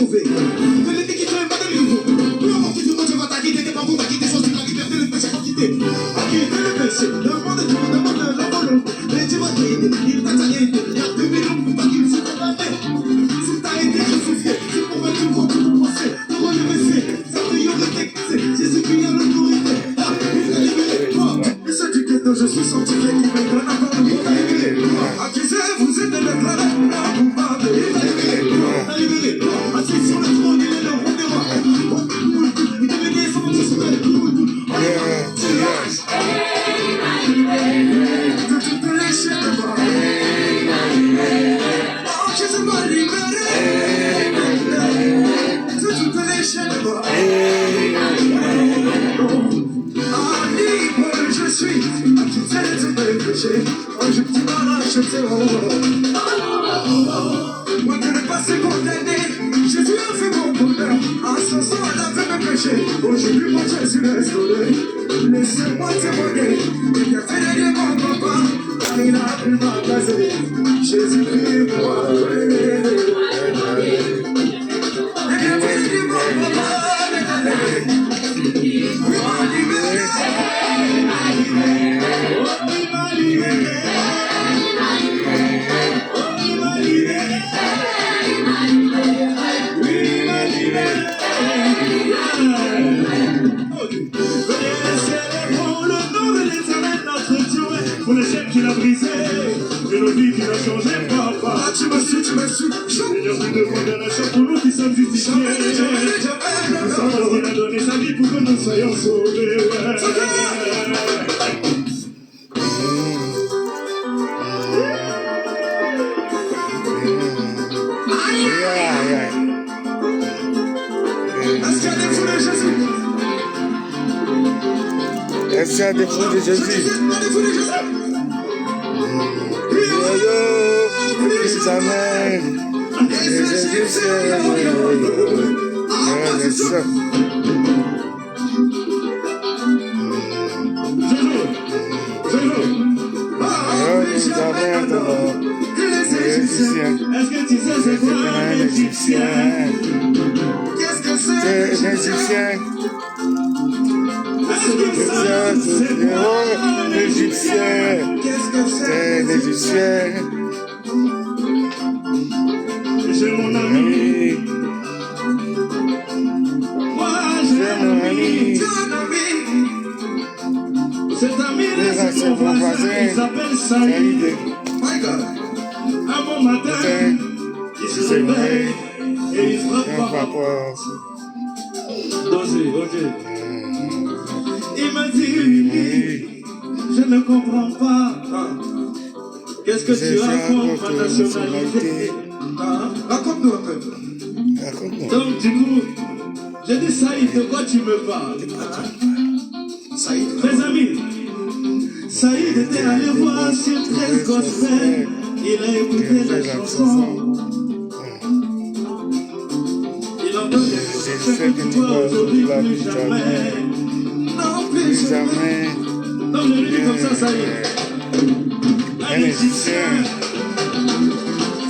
sauver. De l'ennemi qui te met de nouveau. Peu importe du monde, je vais t'acquitter. T'es pas pour m'acquitter, choisis la liberté, le péché pour quitter. Acquitter le péché, demande tout, demande la volonté. Mais tu vas t'aider, il t'a aidé. Il y a 2000 ans pour pas qu'il s'y condamne. Si t'as été crucifié, c'est pour mettre une croix tout ton passé. Te relever, sa priorité, c'est Jésus qui a l'autorité. Ah, il t'a libéré, toi. Et c'est du ghetto, je suis sanctifié, il me donne encore le monde à libérer. Accusé, vous êtes des déclarés, coupable, il t'a libéré. T'a libéré, assis sur le trône, il est le roi des rois. Il t'a gagné son nom, c'est super. Je suis accusé de mes péchés. Je dis mal, je sais moi que le passé condamné, Jésus a fait mon bonheur. En ce sens, elle a fait mes péchés. Aujourd'hui, mon Jésus reste donné. Laissez-moi témoigner. Il a fait des démons, papa. Car il a pris ma place. Jésus-Christ, moi, il a fait des démons, papa. Pour les chaînes qu'il a brisées, et nos vies qu'il a changées, papa. Ah, tu me suis. Seigneur, plus de condamnation pour nous qui sommes justifiés. Nous sommes il a donné sa vie pour que nous soyons sauvés. Est-ce qu'il y a des fous de Jésus? Est-ce qu'il y a des fous de Jésus? Les amènes, les Égyptiens, Est-ce que tu sais c'est quoi un Égyptien? Qu'est-ce que c'est? C'est l'Égyptien. Est-ce que ça c'est quoi un Égyptien? Qu'est-ce que C'est l'Égyptien. J'ai mon ami. Moi j'ai mon ami. Cet ami là c'est mon voisin. Il s'appelle Saïd. My God. Un bon matin, il se réveille et il frappe par rapport. Dansez, ok. Il m'a dit, je ne comprends pas. Qu'est-ce que tu racontes, ma nationalité? Raconte-nous un peu. Raconte-moi. Donc du coup, j'ai dit Saïd, de quoi tu me parles? Saïd. Mes amis, Saïd était allé voir sur 13 gospel. Il a écouté la chanson. Il entend ce que tu vois aujourd'hui, plus jamais. Non, plus jamais. Donc je lui dis comme ça y est. Un Égyptien,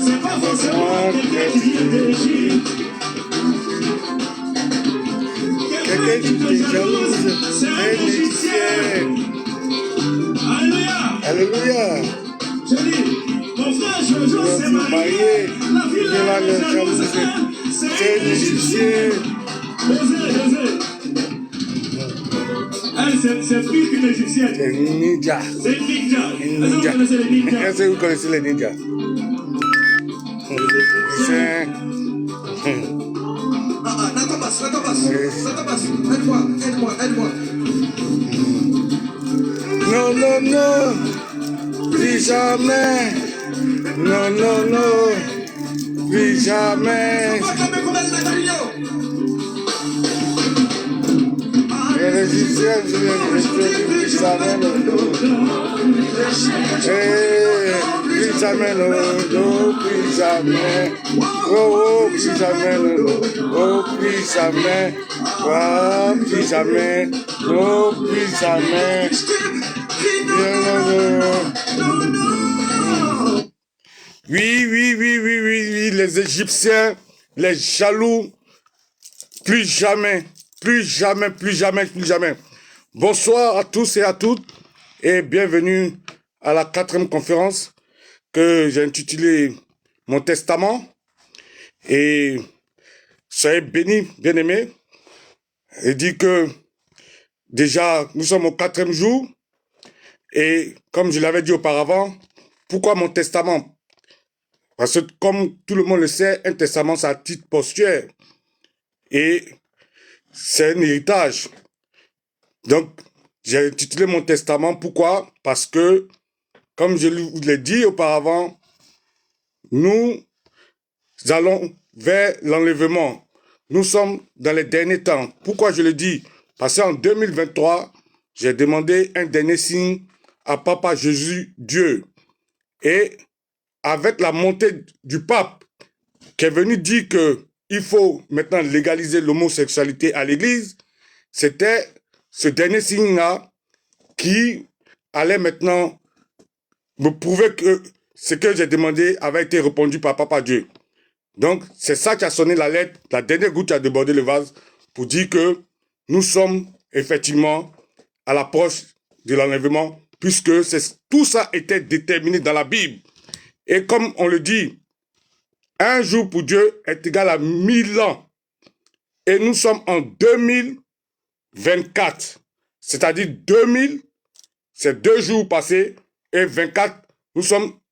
c'est pas forcément quelqu'un qui vient d'Égypte. Quelqu'un qui te jalouse, c'est un Égyptien. Alléluia. Alléluia. Je dis, mon frère Jojo s'est marié. La fille là est jalouse, c'est un Égyptien. Dosez. Elle, c'est plus qu'une Égyptienne. C'est une ninja. C'est une ninja. Est-ce que vous connaissez les ninjas? Est-ce que vous connaissez les ninjas? C'est... Natabas. Aide-moi. Non. Plus jamais. Non. Plus jamais. Les Égyptiens, plus jamais. Plus jamais, plus jamais. Oh, plus jamais, oh, plus jamais. Oh, plus jamais. Oh, plus jamais. Oui, les Égyptiens les jaloux, plus jamais, plus jamais, plus jamais, plus jamais. Bonsoir à tous et à toutes et bienvenue à la 4e conférence que j'ai intitulée Mon Testament. Et soyez bénis, bien-aimés. Et dit que déjà, nous sommes au 4e jour. Et comme je l'avais dit auparavant, pourquoi mon testament? Parce que comme tout le monde le sait, un testament, c'est à titre posthume. Et c'est un héritage. Donc, j'ai intitulé mon testament. Pourquoi? Parce que, comme je vous l'ai dit auparavant, nous allons vers l'enlèvement. Nous sommes dans les derniers temps. Pourquoi je le dis? Parce qu'en 2023, j'ai demandé un dernier signe à Papa Jésus, Dieu. Et avec la montée du pape qui est venu dire qu'il faut maintenant légaliser l'homosexualité à l'église, c'était ce dernier signe-là qui allait maintenant me prouver que ce que j'ai demandé avait été répondu par Papa Dieu. Donc, c'est ça qui a sonné la lettre, la dernière goutte qui a débordé le vase pour dire que nous sommes effectivement à l'approche de l'enlèvement puisque tout ça était déterminé dans la Bible. Et comme on le dit, un jour pour Dieu est égal à 1000 ans. Et nous sommes en 2024. C'est-à-dire 2000, c'est 2 jours passés, et 24,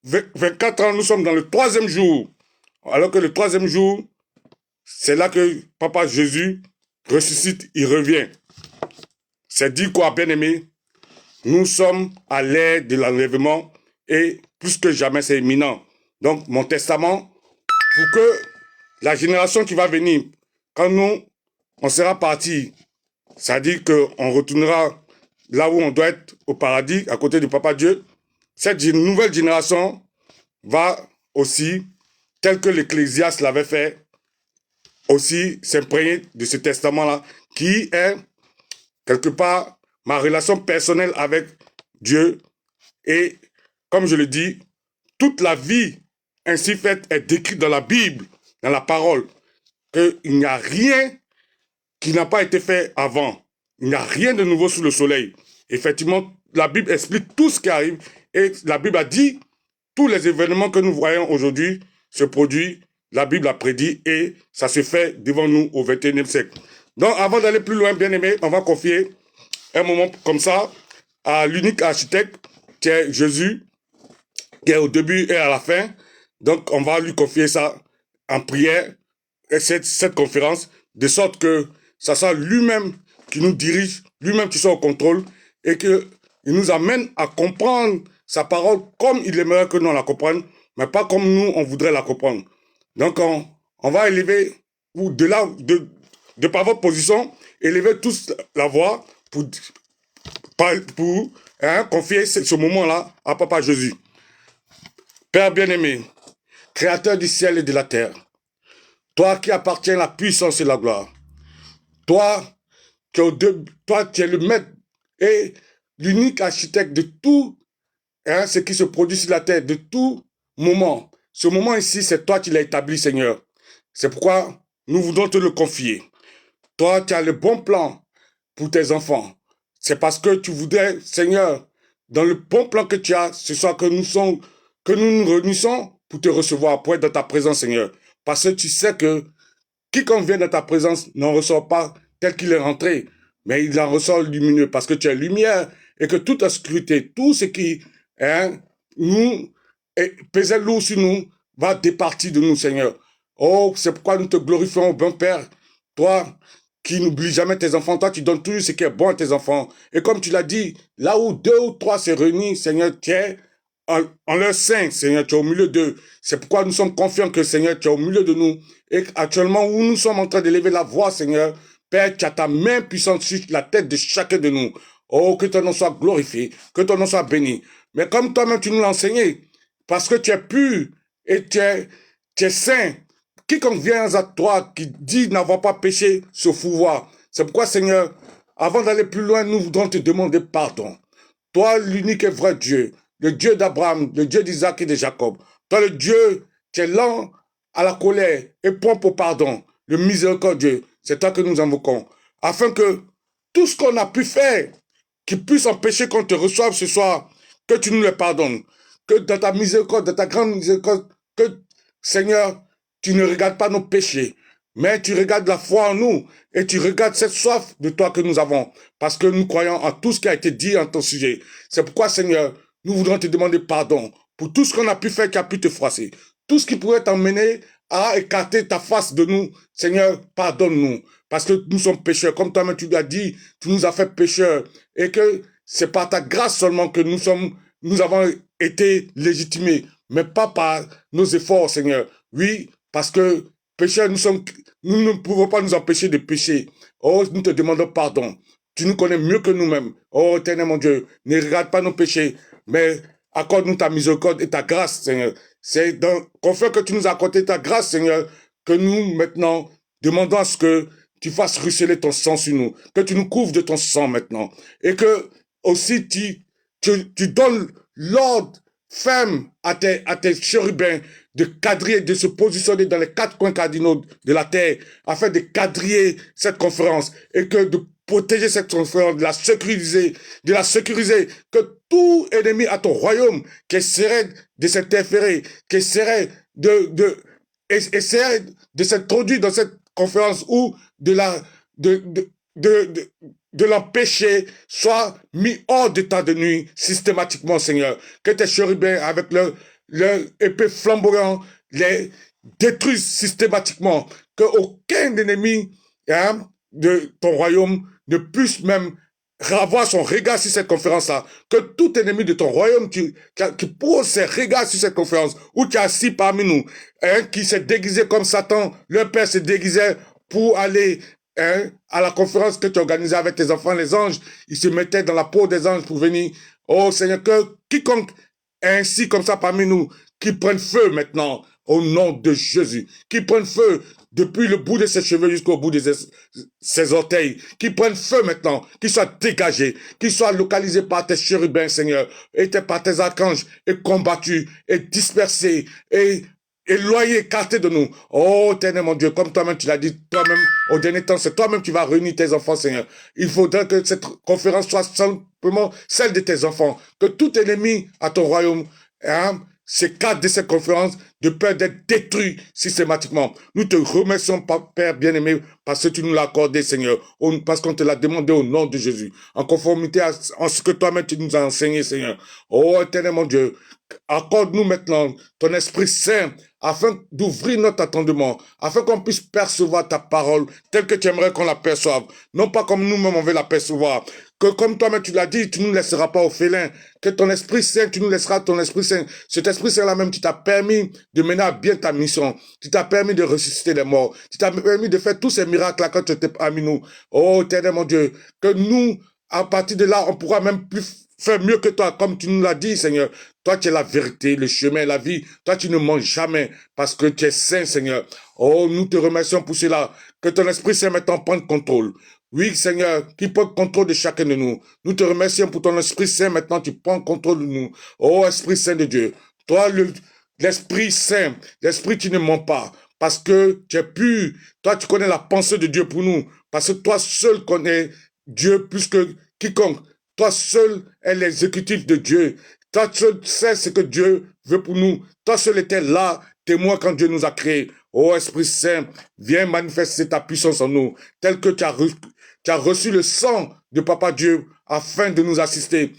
24 ans, nous sommes dans le 3e jour. Alors que le 3e jour, c'est là que Papa Jésus ressuscite, il revient. C'est dit quoi, bien-aimé? Nous sommes à l'ère de l'enlèvement et plus que jamais, c'est imminent. Donc, mon testament, pour que la génération qui va venir, quand on sera partis, c'est-à-dire qu'on retournera là où on doit être, au paradis, à côté du Papa Dieu, cette nouvelle génération va aussi, tel que l'Ecclésiaste l'avait fait, aussi s'imprégner de ce testament-là, qui est, quelque part, ma relation personnelle avec Dieu. Et, comme je le dis, toute la vie ainsi faite est décrite dans la Bible, dans la parole, qu'il n'y a rien qui n'a pas été fait avant. Il n'y a rien de nouveau sous le soleil. Effectivement, la Bible explique tout ce qui arrive et la Bible a dit tous les événements que nous voyons aujourd'hui se produisent. La Bible a prédit et ça se fait devant nous au XXIe siècle. Donc, avant d'aller plus loin, bien aimé, on va confier un moment comme ça à l'unique architecte qui est Jésus, qui est au début et à la fin. Donc, on va lui confier ça en prière, et cette conférence, de sorte que ça soit lui-même qui nous dirige, lui-même qui soit au contrôle, et qu'il nous amène à comprendre sa parole comme il aimerait que nous la comprenions, mais pas comme nous, on voudrait la comprendre. Donc, on va élever, ou de par votre position, élever tous la voix pour confier ce moment-là à Papa Jésus. Père bien-aimé, Créateur du ciel et de la terre, toi qui appartiens à la puissance et la gloire, toi qui es le maître et l'unique architecte de tout ce qui se produit sur la terre, de tout moment. Ce moment ici, c'est toi qui l'as établi, Seigneur. C'est pourquoi nous voulons te le confier. Toi, tu as le bon plan pour tes enfants. C'est parce que tu voudrais, Seigneur, dans le bon plan que tu as, ce soit que nous nous réunissons pour te recevoir, pour être dans ta présence, Seigneur. Parce que tu sais que quiconque vient dans ta présence n'en ressort pas tel qu'il est rentré, mais il en ressort lumineux parce que tu es lumière et que toute obscurité, tout ce qui nous pesait lourd sur nous va départir de nous, Seigneur. Oh, c'est pourquoi nous te glorifions, bon Père, toi qui n'oublies jamais tes enfants, toi qui donnes toujours ce qui est bon à tes enfants. Et comme tu l'as dit, là où 2 ou 3 se réunissent, Seigneur, tu es en leur sein, Seigneur, tu es au milieu d'eux. C'est pourquoi nous sommes confiants que, Seigneur, tu es au milieu de nous. Et actuellement, où nous sommes en train d'élever la voix, Seigneur, Père, tu as ta main puissante sur la tête de chacun de nous. Oh, que ton nom soit glorifié, que ton nom soit béni. Mais comme toi-même, tu nous l'as enseigné, parce que tu es pur et tu es saint, quiconque vient à toi qui dit n'avoir pas péché se fourvoie. C'est pourquoi, Seigneur, avant d'aller plus loin, nous voudrons te demander pardon. Toi, l'unique et vrai Dieu, le Dieu d'Abraham, le Dieu d'Isaac et de Jacob. Toi, le Dieu qui est lent à la colère et prompt au pardon. Le miséricordieux, c'est toi que nous invoquons. Afin que tout ce qu'on a pu faire, qui puisse empêcher qu'on te reçoive ce soir, que tu nous le pardonnes. Que dans ta miséricorde, dans ta grande miséricorde, que, Seigneur, tu ne regardes pas nos péchés, mais tu regardes la foi en nous et tu regardes cette soif de toi que nous avons, parce que nous croyons en tout ce qui a été dit en ton sujet. C'est pourquoi, Seigneur, nous voudrons te demander pardon pour tout ce qu'on a pu faire qui a pu te froisser. Tout ce qui pourrait t'emmener à écarter ta face de nous, Seigneur, pardonne-nous, parce que nous sommes pécheurs. Comme toi-même tu l'as dit, tu nous as fait pécheurs, et que c'est par ta grâce seulement que nous avons été légitimés, mais pas par nos efforts, Seigneur. Oui, parce que pécheurs, nous ne pouvons pas nous empêcher de pécher. Oh, nous te demandons pardon. Tu nous connais mieux que nous-mêmes. Oh, éternel mon Dieu, ne regarde pas nos péchés, mais accorde-nous ta miséricorde et ta grâce, Seigneur. C'est dans confère que tu nous as accordé ta grâce, Seigneur, que nous, maintenant, demandons à ce que tu fasses ruisseler ton sang sur nous, que tu nous couvres de ton sang maintenant, et que aussi tu donnes l'ordre ferme à tes chérubins de quadriller, de se positionner dans les 4 coins cardinaux de la terre, afin de quadriller cette conférence, et que de protéger cette conférence, de la sécuriser, que tout ennemi à ton royaume qui essaierait de s'interférer, qui essaierait essaierait de s'introduire dans cette conférence ou de l'empêcher, soit mis hors d'état de nuit systématiquement, Seigneur. Que tes chérubins, avec leur épée flamboyant, les détruisent systématiquement. Que aucun ennemi de ton royaume ne puisse même avoir son regard sur cette conférence-là. Que tout ennemi de ton royaume qui pose ses regards sur cette conférence, ou qui est assis parmi nous, qui s'est déguisé comme Satan, leur père s'est déguisé pour aller à la conférence que tu organisais avec tes enfants, les anges. Ils se mettaient dans la peau des anges pour venir. Oh Seigneur, que quiconque ainsi comme ça parmi nous, qui prenne feu maintenant, au nom de Jésus, qui prenne feu depuis le bout de ses cheveux jusqu'au bout de ses orteils, qui prennent feu maintenant, qui soient dégagés, qui soient localisés par tes chérubins, Seigneur, et par tes archanges, et combattus, et dispersés, et éloignés, écartés de nous. Oh, éternel mon Dieu, comme toi-même tu l'as dit, toi-même, au dernier temps, c'est toi-même qui vas réunir tes enfants, Seigneur. Il faudra que cette conférence soit simplement celle de tes enfants, que tout ennemi à ton royaume, s'écarte de cette conférence de peur d'être détruit systématiquement. Nous te remercions, Père bien-aimé, parce que tu nous l'as accordé, Seigneur, parce qu'on te l'a demandé au nom de Jésus, en conformité à ce que toi-même tu nous as enseigné, Seigneur. Oh, éternel mon Dieu, accorde-nous maintenant ton Esprit Saint, afin d'ouvrir notre attendement, afin qu'on puisse percevoir ta parole telle que tu aimerais qu'on la perçoive, non pas comme nous-mêmes on veut la percevoir. Que comme toi-même tu l'as dit, tu ne nous laisseras pas au félin. Que ton Esprit Saint, tu nous laisseras ton Esprit Saint. Cet Esprit Saint-là même, tu t'as permis de mener à bien ta mission. Tu t'as permis de ressusciter les morts. Tu t'as permis de faire tous ces miracles-là quand tu étais parmi nous. Oh, éternel mon Dieu, que nous, à partir de là, on pourra même plus faire mieux que toi, comme tu nous l'as dit, Seigneur. Toi, tu es la vérité, le chemin, la vie. Toi, tu ne manges jamais parce que tu es saint, Seigneur. Oh, nous te remercions pour cela. Que ton Esprit Saint maintenant prenne contrôle. Oui, Seigneur, qui prend contrôle de chacun de nous. Nous te remercions pour ton Esprit Saint. Maintenant, tu prends contrôle de nous. Oh, Esprit Saint de Dieu. Toi, l'Esprit Saint, l'Esprit, tu ne mens pas. Parce que tu es pur. Toi, tu connais la pensée de Dieu pour nous. Parce que toi seul connais Dieu plus que quiconque. Toi seul est l'exécutif de Dieu. Toi seul sais ce que Dieu veut pour nous. Toi seul était là, témoin quand Dieu nous a créés. Oh Esprit Saint, viens manifester ta puissance en nous, tel que tu as reçu le sang de Papa Dieu afin de nous assister.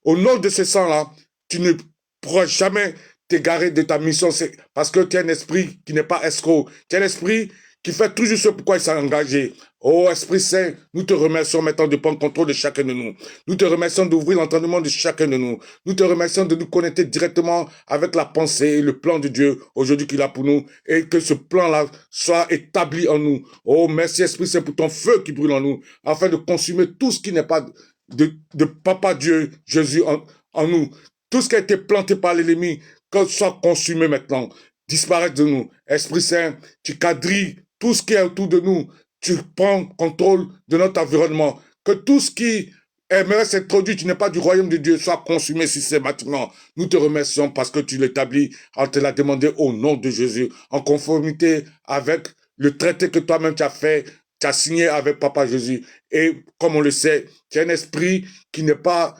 Au nom de ce sang-là, tu ne pourras jamais t'égarer de ta mission, parce que tu es un esprit qui n'est pas escroc. Tu es un esprit qui fait toujours ce pourquoi il s'est engagé. Oh Esprit Saint, nous te remercions maintenant de prendre contrôle de chacun de nous. Nous te remercions d'ouvrir l'entendement de chacun de nous. Nous te remercions de nous connecter directement avec la pensée et le plan de Dieu aujourd'hui qu'il a pour nous, et que ce plan-là soit établi en nous. Oh merci Esprit Saint pour ton feu qui brûle en nous, afin de consumer tout ce qui n'est pas de Papa Dieu, Jésus en nous. Tout ce qui a été planté par l'ennemi, que soit consumé maintenant, disparaître de nous. Esprit Saint, tu quadrilles tout ce qui est autour de nous. Tu prends contrôle de notre environnement. Que tout ce qui aimerait s'introduire, tu n'es pas du royaume de Dieu, soit consumé systématiquement. Nous te remercions parce que tu l'établis, on te l'a demandé au nom de Jésus, en conformité avec le traité que toi-même tu as fait, tu as signé avec Papa Jésus. Et comme on le sait, tu as un esprit qui n'est pas,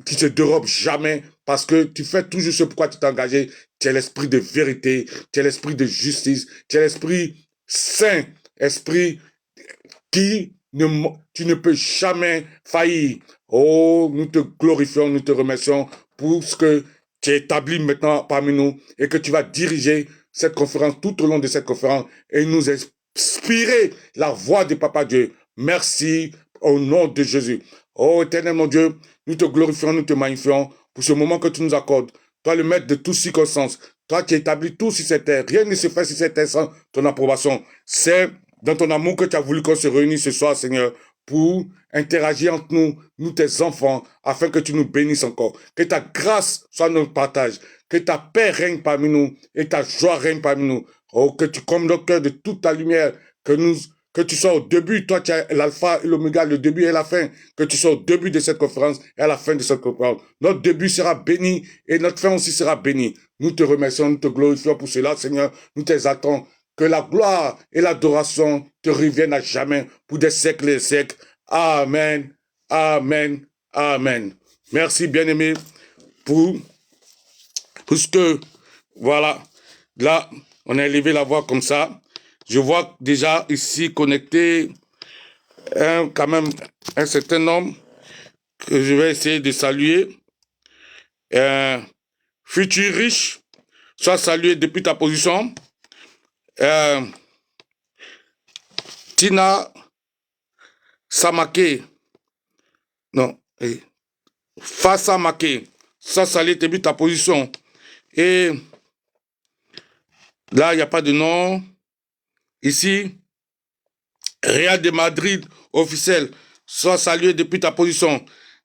qui se dérobe jamais parce que tu fais toujours ce pourquoi tu t'es engagé. Tu es l'esprit de vérité, tu es l'esprit de justice, tu es l'esprit saint, esprit qui tu ne peux jamais faillir. Oh, nous te glorifions, nous te remercions pour ce que tu es établi maintenant parmi nous et que tu vas diriger cette conférence tout au long de cette conférence et nous inspirer la voix de Papa Dieu. Merci au nom de Jésus. Oh, éternel mon Dieu, nous te glorifions, nous te magnifions pour ce moment que tu nous accordes. Toi, le maître de toutes circonstances, toi qui établis tout sur cette terre, rien ne se fait sur cette terre sans ton approbation. C'est dans ton amour que tu as voulu qu'on se réunisse ce soir, Seigneur, pour interagir entre nous, nous tes enfants, afin que tu nous bénisses encore. Que ta grâce soit notre partage, que ta paix règne parmi nous et ta joie règne parmi nous. Oh, que tu combles notre cœur de toute ta lumière, que tu sois au début, toi tu es l'alpha et l'oméga, le début et la fin, que tu sois au début de cette conférence et à la fin de cette conférence. Notre début sera béni et notre fin aussi sera bénie. Nous te remercions, nous te glorifions pour cela, Seigneur. Nous t'exaltons. Que la gloire et l'adoration te reviennent à jamais pour des siècles et des siècles. Amen, amen, amen. Merci, bien-aimé, pour ce que, voilà, là, on a élevé la voix comme ça. Je vois déjà ici connecté quand même un certain nombre que je vais essayer de saluer. Futur riche, sois salué depuis ta position. Tina Samake, non, Fassa Make, sois salué depuis ta position. Et là, il n'y a pas de nom. Ici, Real de Madrid, officiel, sois salué depuis ta position.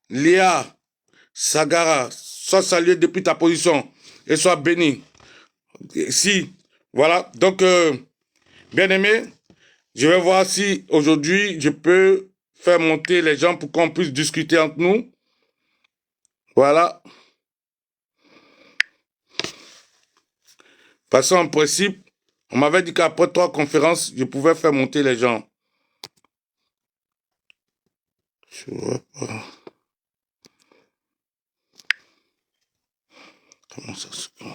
Léa Sagara, sois salué depuis ta position et sois béni. Si, voilà. Donc, bien aimé, je vais voir si aujourd'hui je peux faire monter les gens pour qu'on puisse discuter entre nous. Voilà. Parce qu'en principe, on m'avait dit qu'après 3 conférences, je pouvais faire monter les gens. Je vois pas. Comment ça se fait?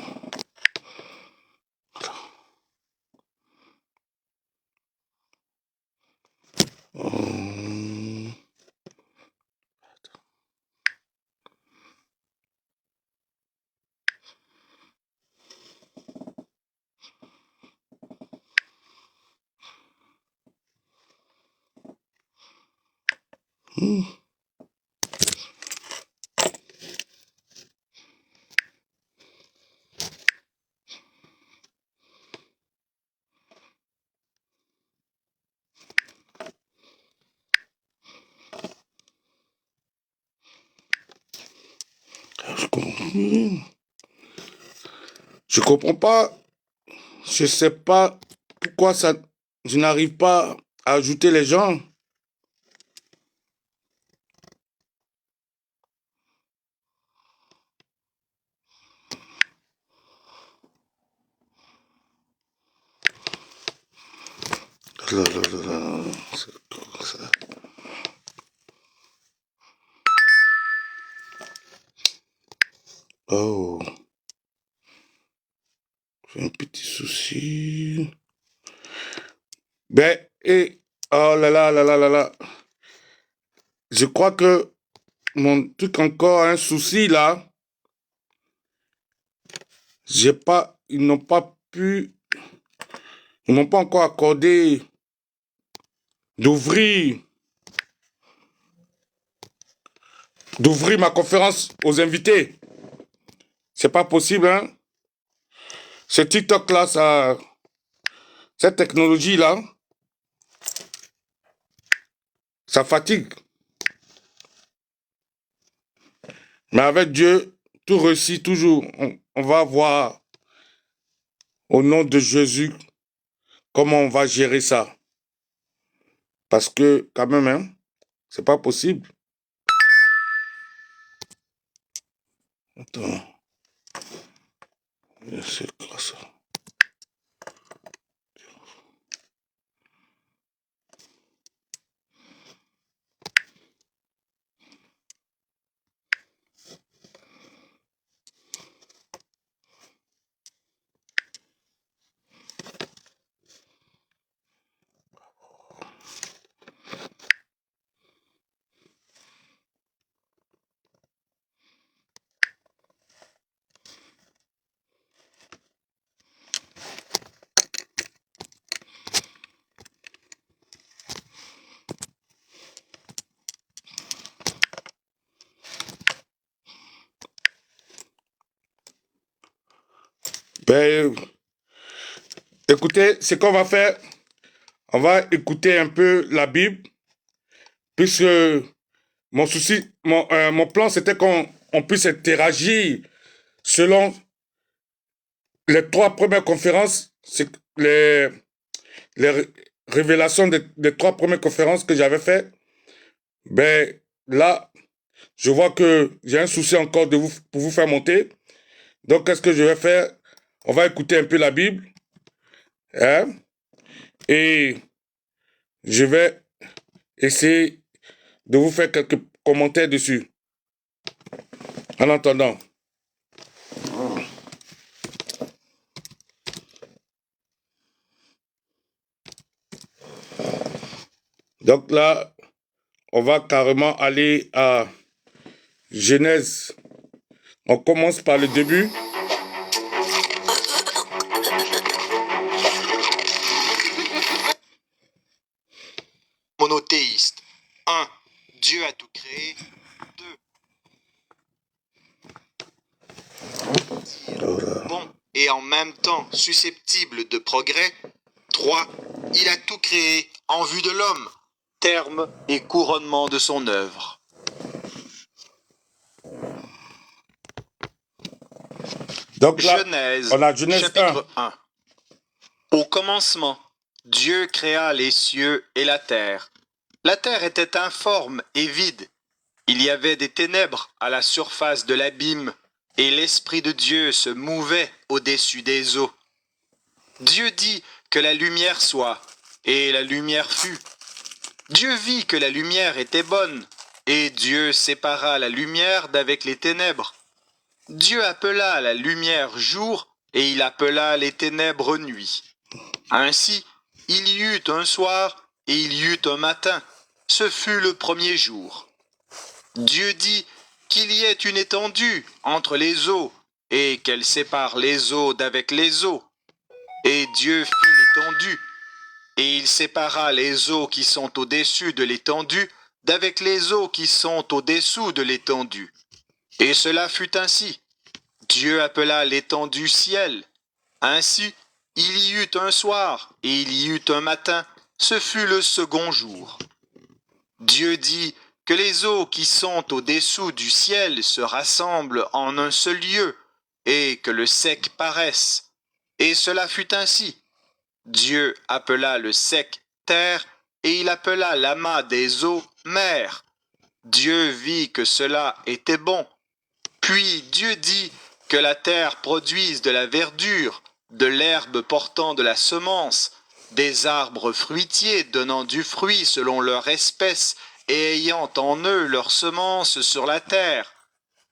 Je comprends pas. Je sais pas pourquoi ça. Je n'arrive pas à ajouter les gens. C'est comme ça. Oh. J'ai un petit souci. Ben, et. Oh là là là là là là. Je crois que mon truc encore a un souci là. J'ai pas. Ils n'ont pas pu. Ils m'ont pas encore accordé d'ouvrir ma conférence aux invités. C'est pas possible, hein. Ce TikTok là, ça. Cette technologie là. Ça fatigue. Mais avec Dieu, tout réussit toujours. On va voir au nom de Jésus comment on va gérer ça. Parce que quand même, hein, c'est pas possible. Attends. C'est quoi ça? Ben, écoutez, ce qu'on va faire, on va écouter un peu la Bible, puisque mon plan, c'était qu'on puisse interagir selon les 3 premières conférences, c'est les révélations des 3 premières conférences que j'avais faites. Ben, là, je vois que j'ai un souci encore pour vous faire monter. Donc, qu'est-ce que je vais faire? On va écouter un peu la Bible. Hein? Et je vais essayer de vous faire quelques commentaires dessus. En attendant. Donc là, on va carrément aller à Genèse. On commence par le début. Monothéiste. 1. Dieu a tout créé. 2. Bon et en même temps susceptible de progrès. 3. Il a tout créé en vue de l'homme. Terme et couronnement de son œuvre. Donc là, Genèse, on a Genèse chapitre 1. Au commencement, Dieu créa les cieux et la terre. La terre était informe et vide. Il y avait des ténèbres à la surface de l'abîme, et l'Esprit de Dieu se mouvait au-dessus des eaux. Dieu dit que la lumière soit, et la lumière fut. Dieu vit que la lumière était bonne, et Dieu sépara la lumière d'avec les ténèbres. Dieu appela la lumière jour, et il appela les ténèbres nuit. Ainsi, il y eut un soir, et il y eut un matin. Ce fut le premier jour. Dieu dit qu'il y ait une étendue entre les eaux, et qu'elle sépare les eaux d'avec les eaux. Et Dieu fit l'étendue, et il sépara les eaux qui sont au-dessus de l'étendue d'avec les eaux qui sont au-dessous de l'étendue. Et cela fut ainsi. Dieu appela l'étendue ciel. Ainsi, il y eut un soir, et il y eut un matin. Ce fut le second jour. Dieu dit que les eaux qui sont au-dessous du ciel se rassemblent en un seul lieu, et que le sec paraisse. Et cela fut ainsi. Dieu appela le sec terre, et il appela l'amas des eaux mer. Dieu vit que cela était bon. Puis Dieu dit que la terre produise de la verdure, de l'herbe portant de la semence, des arbres fruitiers donnant du fruit selon leur espèce et ayant en eux leur semence sur la terre.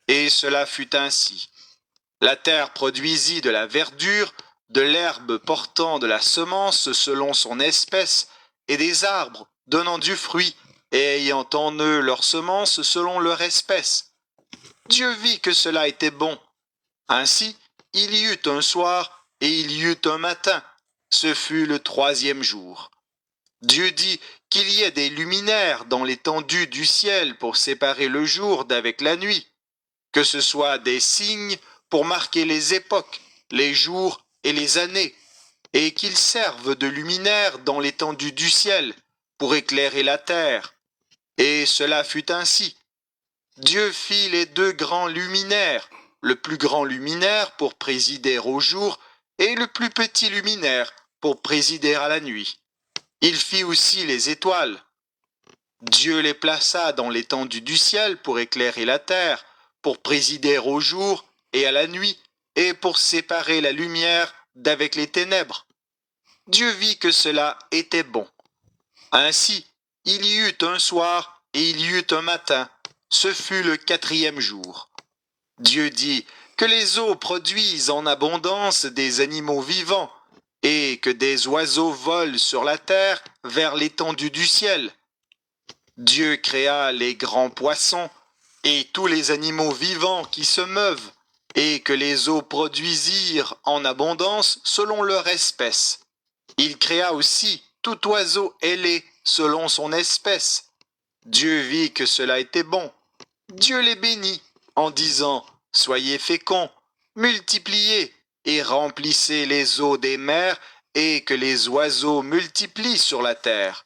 Et cela fut ainsi. La terre produisit de la verdure, de l'herbe portant de la semence selon son espèce, et des arbres donnant du fruit et ayant en eux leur semence selon leur espèce. Dieu vit que cela était bon. Ainsi, il y eut un soir et il y eut un matin. Ce fut le troisième jour. Dieu dit qu'il y ait des luminaires dans l'étendue du ciel pour séparer le jour d'avec la nuit, que ce soit des signes pour marquer les époques, les jours et les années, et qu'ils servent de luminaires dans l'étendue du ciel pour éclairer la terre. Et cela fut ainsi. Dieu fit les 2 grands luminaires, le plus grand luminaire pour présider au jour et le plus petit luminaire pour présider à la nuit. Il fit aussi les étoiles. Dieu les plaça dans l'étendue du ciel pour éclairer la terre, pour présider au jour et à la nuit, et pour séparer la lumière d'avec les ténèbres. Dieu vit que cela était bon. Ainsi, il y eut un soir et il y eut un matin. Ce fut le 4e jour. Dieu dit que les eaux produisent en abondance des animaux vivants, et que des oiseaux volent sur la terre vers l'étendue du ciel. Dieu créa les grands poissons et tous les animaux vivants qui se meuvent, et que les eaux produisirent en abondance selon leur espèce. Il créa aussi tout oiseau ailé selon son espèce. Dieu vit que cela était bon. Dieu les bénit en disant « Soyez féconds, multipliez et remplissez les eaux des mers et que les oiseaux multiplient sur la terre. »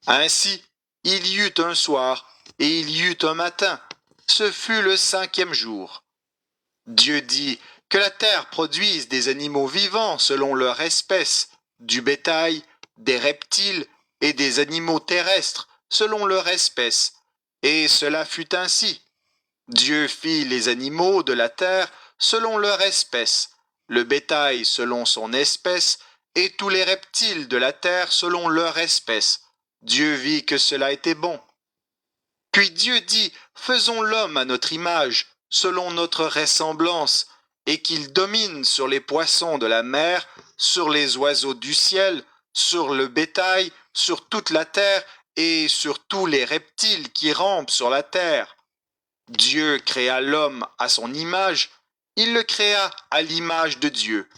Ainsi, il y eut un soir et il y eut un matin. Ce fut le 5e jour. Dieu dit que la terre produise des animaux vivants selon leur espèce, du bétail, des reptiles et des animaux terrestres selon leur espèce. Et cela fut ainsi. Dieu fit les animaux de la terre selon leur espèce, le bétail selon son espèce, et tous les reptiles de la terre selon leur espèce. Dieu vit que cela était bon. Puis Dieu dit, faisons l'homme à notre image, selon notre ressemblance, et qu'il domine sur les poissons de la mer, sur les oiseaux du ciel, sur le bétail, sur toute la terre, et sur tous les reptiles qui rampent sur la terre. Dieu créa l'homme à son image, il le créa à l'image de Dieu.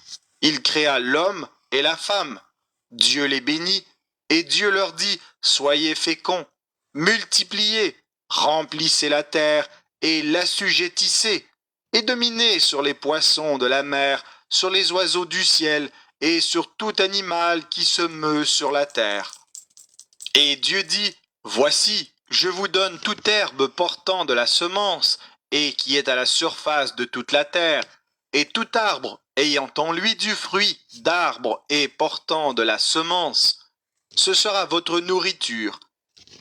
Il créa l'homme et la femme. Dieu les bénit, et Dieu leur dit, soyez féconds, multipliez, remplissez la terre et l'assujettissez, et dominez sur les poissons de la mer, sur les oiseaux du ciel, et sur tout animal qui se meut sur la terre. Et Dieu dit, voici, je vous donne toute herbe portant de la semence, et qui est à la surface de toute la terre, et tout arbre ayant en lui du fruit d'arbre et portant de la semence. Ce sera votre nourriture.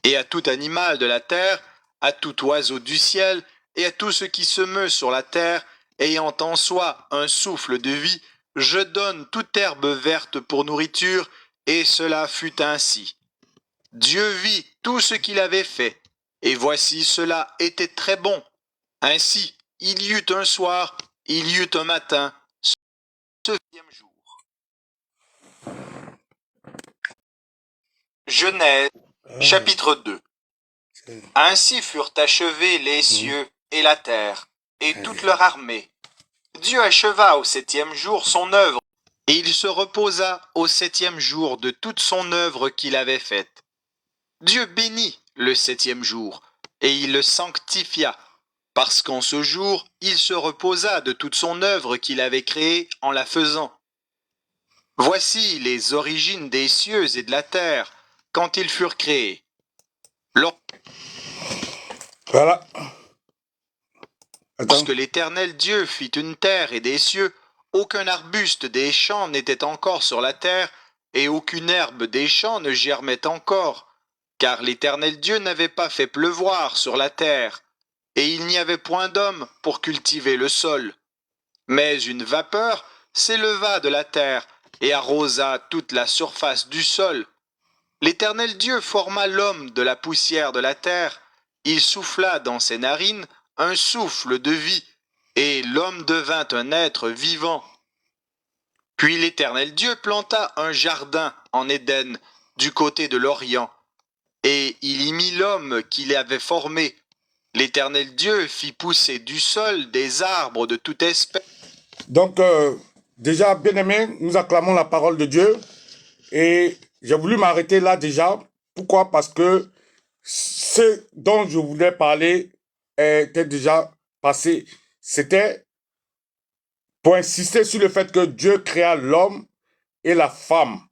Et à tout animal de la terre, à tout oiseau du ciel, et à tout ce qui se meut sur la terre, ayant en soi un souffle de vie, je donne toute herbe verte pour nourriture, et cela fut ainsi. Dieu vit tout ce qu'il avait fait, et voici cela était très bon. Ainsi, il y eut un soir, il y eut un matin, ce 9e jour. Genèse, chapitre 2. Ainsi furent achevés les cieux et la terre, et toute leur armée. Dieu acheva au 7e jour son œuvre, et il se reposa au 7e jour de toute son œuvre qu'il avait faite. Dieu bénit le 7e jour, et il le sanctifia, parce qu'en ce jour, il se reposa de toute son œuvre qu'il avait créée en la faisant. Voici les origines des cieux et de la terre, quand ils furent créés. Voilà. Lorsque l'Éternel Dieu fit une terre et des cieux, aucun arbuste des champs n'était encore sur la terre, et aucune herbe des champs ne germait encore, car l'Éternel Dieu n'avait pas fait pleuvoir sur la terre, et il n'y avait point d'homme pour cultiver le sol. Mais une vapeur s'éleva de la terre et arrosa toute la surface du sol. L'Éternel Dieu forma l'homme de la poussière de la terre, il souffla dans ses narines un souffle de vie, et l'homme devint un être vivant. Puis l'Éternel Dieu planta un jardin en Éden, du côté de l'Orient, et il y mit l'homme qu'il avait formé. L'Éternel Dieu fit pousser du sol des arbres de toute espèce. Donc, déjà, bien-aimés, nous acclamons la parole de Dieu. Et j'ai voulu m'arrêter là déjà. Pourquoi? Parce que ce dont je voulais parler était déjà passé. C'était pour insister sur le fait que Dieu créa l'homme et la femme.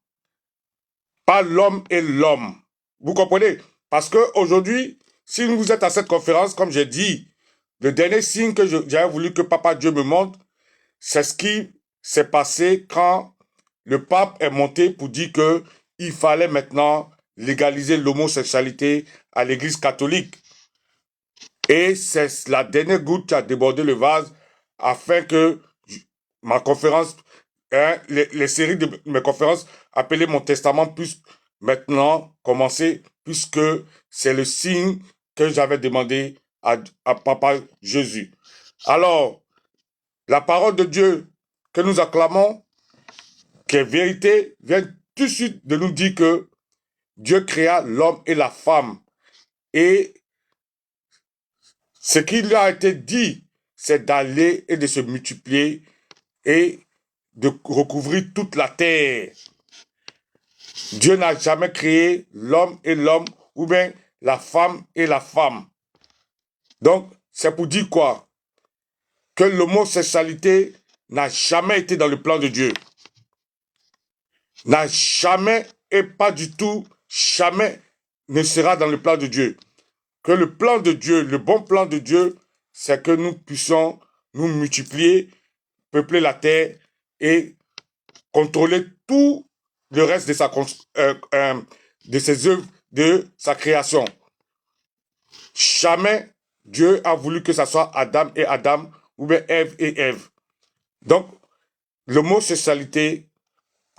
Pas l'homme et l'homme. Vous comprenez? Parce qu'aujourd'hui, si vous êtes à cette conférence, comme j'ai dit, le dernier signe que j'avais voulu que Papa Dieu me montre, c'est ce qui s'est passé quand le pape est monté pour dire qu'il fallait maintenant légaliser l'homosexualité à l'église catholique. Et c'est la dernière goutte qui a débordé le vase afin que ma conférence, les séries de mes conférences appelées Mon Testament puissent maintenant commencer, puisque c'est le signe que j'avais demandé à Papa Jésus. Alors, la parole de Dieu que nous acclamons, qui est vérité, vient tout de suite de nous dire que Dieu créa l'homme et la femme. Et ce qui lui a été dit, c'est d'aller et de se multiplier et de recouvrir toute la terre. Dieu n'a jamais créé l'homme et l'homme, ou bien la femme et la femme. Donc, c'est pour dire quoi? Que l'homosexualité n'a jamais été dans le plan de Dieu. N'a jamais et pas du tout, jamais ne sera dans le plan de Dieu. Que le plan de Dieu, le bon plan de Dieu, c'est que nous puissions nous multiplier, peupler la terre et contrôler tout le reste de ses œuvres, de sa création. Jamais Dieu a voulu que ce soit Adam et Adam ou bien Ève et Ève. Donc, l'homosexualité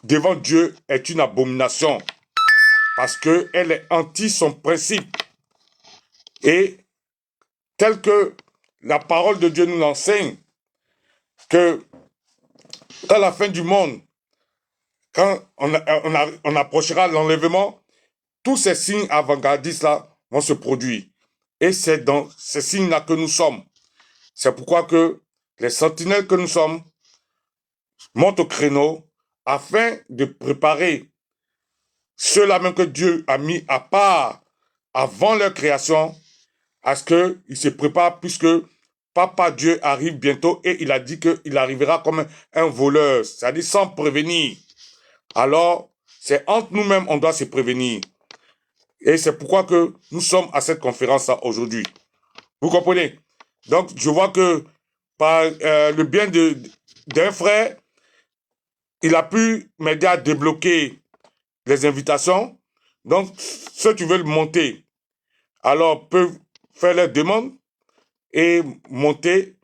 devant Dieu est une abomination parce qu'elle est anti son principe. Et tel que la parole de Dieu nous l'enseigne, que dans la fin du monde, quand on approchera l'enlèvement, tous ces signes avant-gardistes-là vont se produire. Et c'est dans ces signes-là que nous sommes. C'est pourquoi que les sentinelles que nous sommes montent au créneau afin de préparer ceux-là même que Dieu a mis à part avant leur création, à ce qu'ils se préparent, puisque Papa Dieu arrive bientôt et il a dit qu'il arrivera comme un voleur, c'est-à-dire sans prévenir. Alors, c'est entre nous-mêmes on doit se prévenir. Et c'est pourquoi que nous sommes à cette conférence-là aujourd'hui. Vous comprenez? Donc, je vois que par le bien d'un frère, il a pu m'aider à débloquer les invitations. Donc, ceux qui veulent monter, alors peuvent faire leurs demandes et monter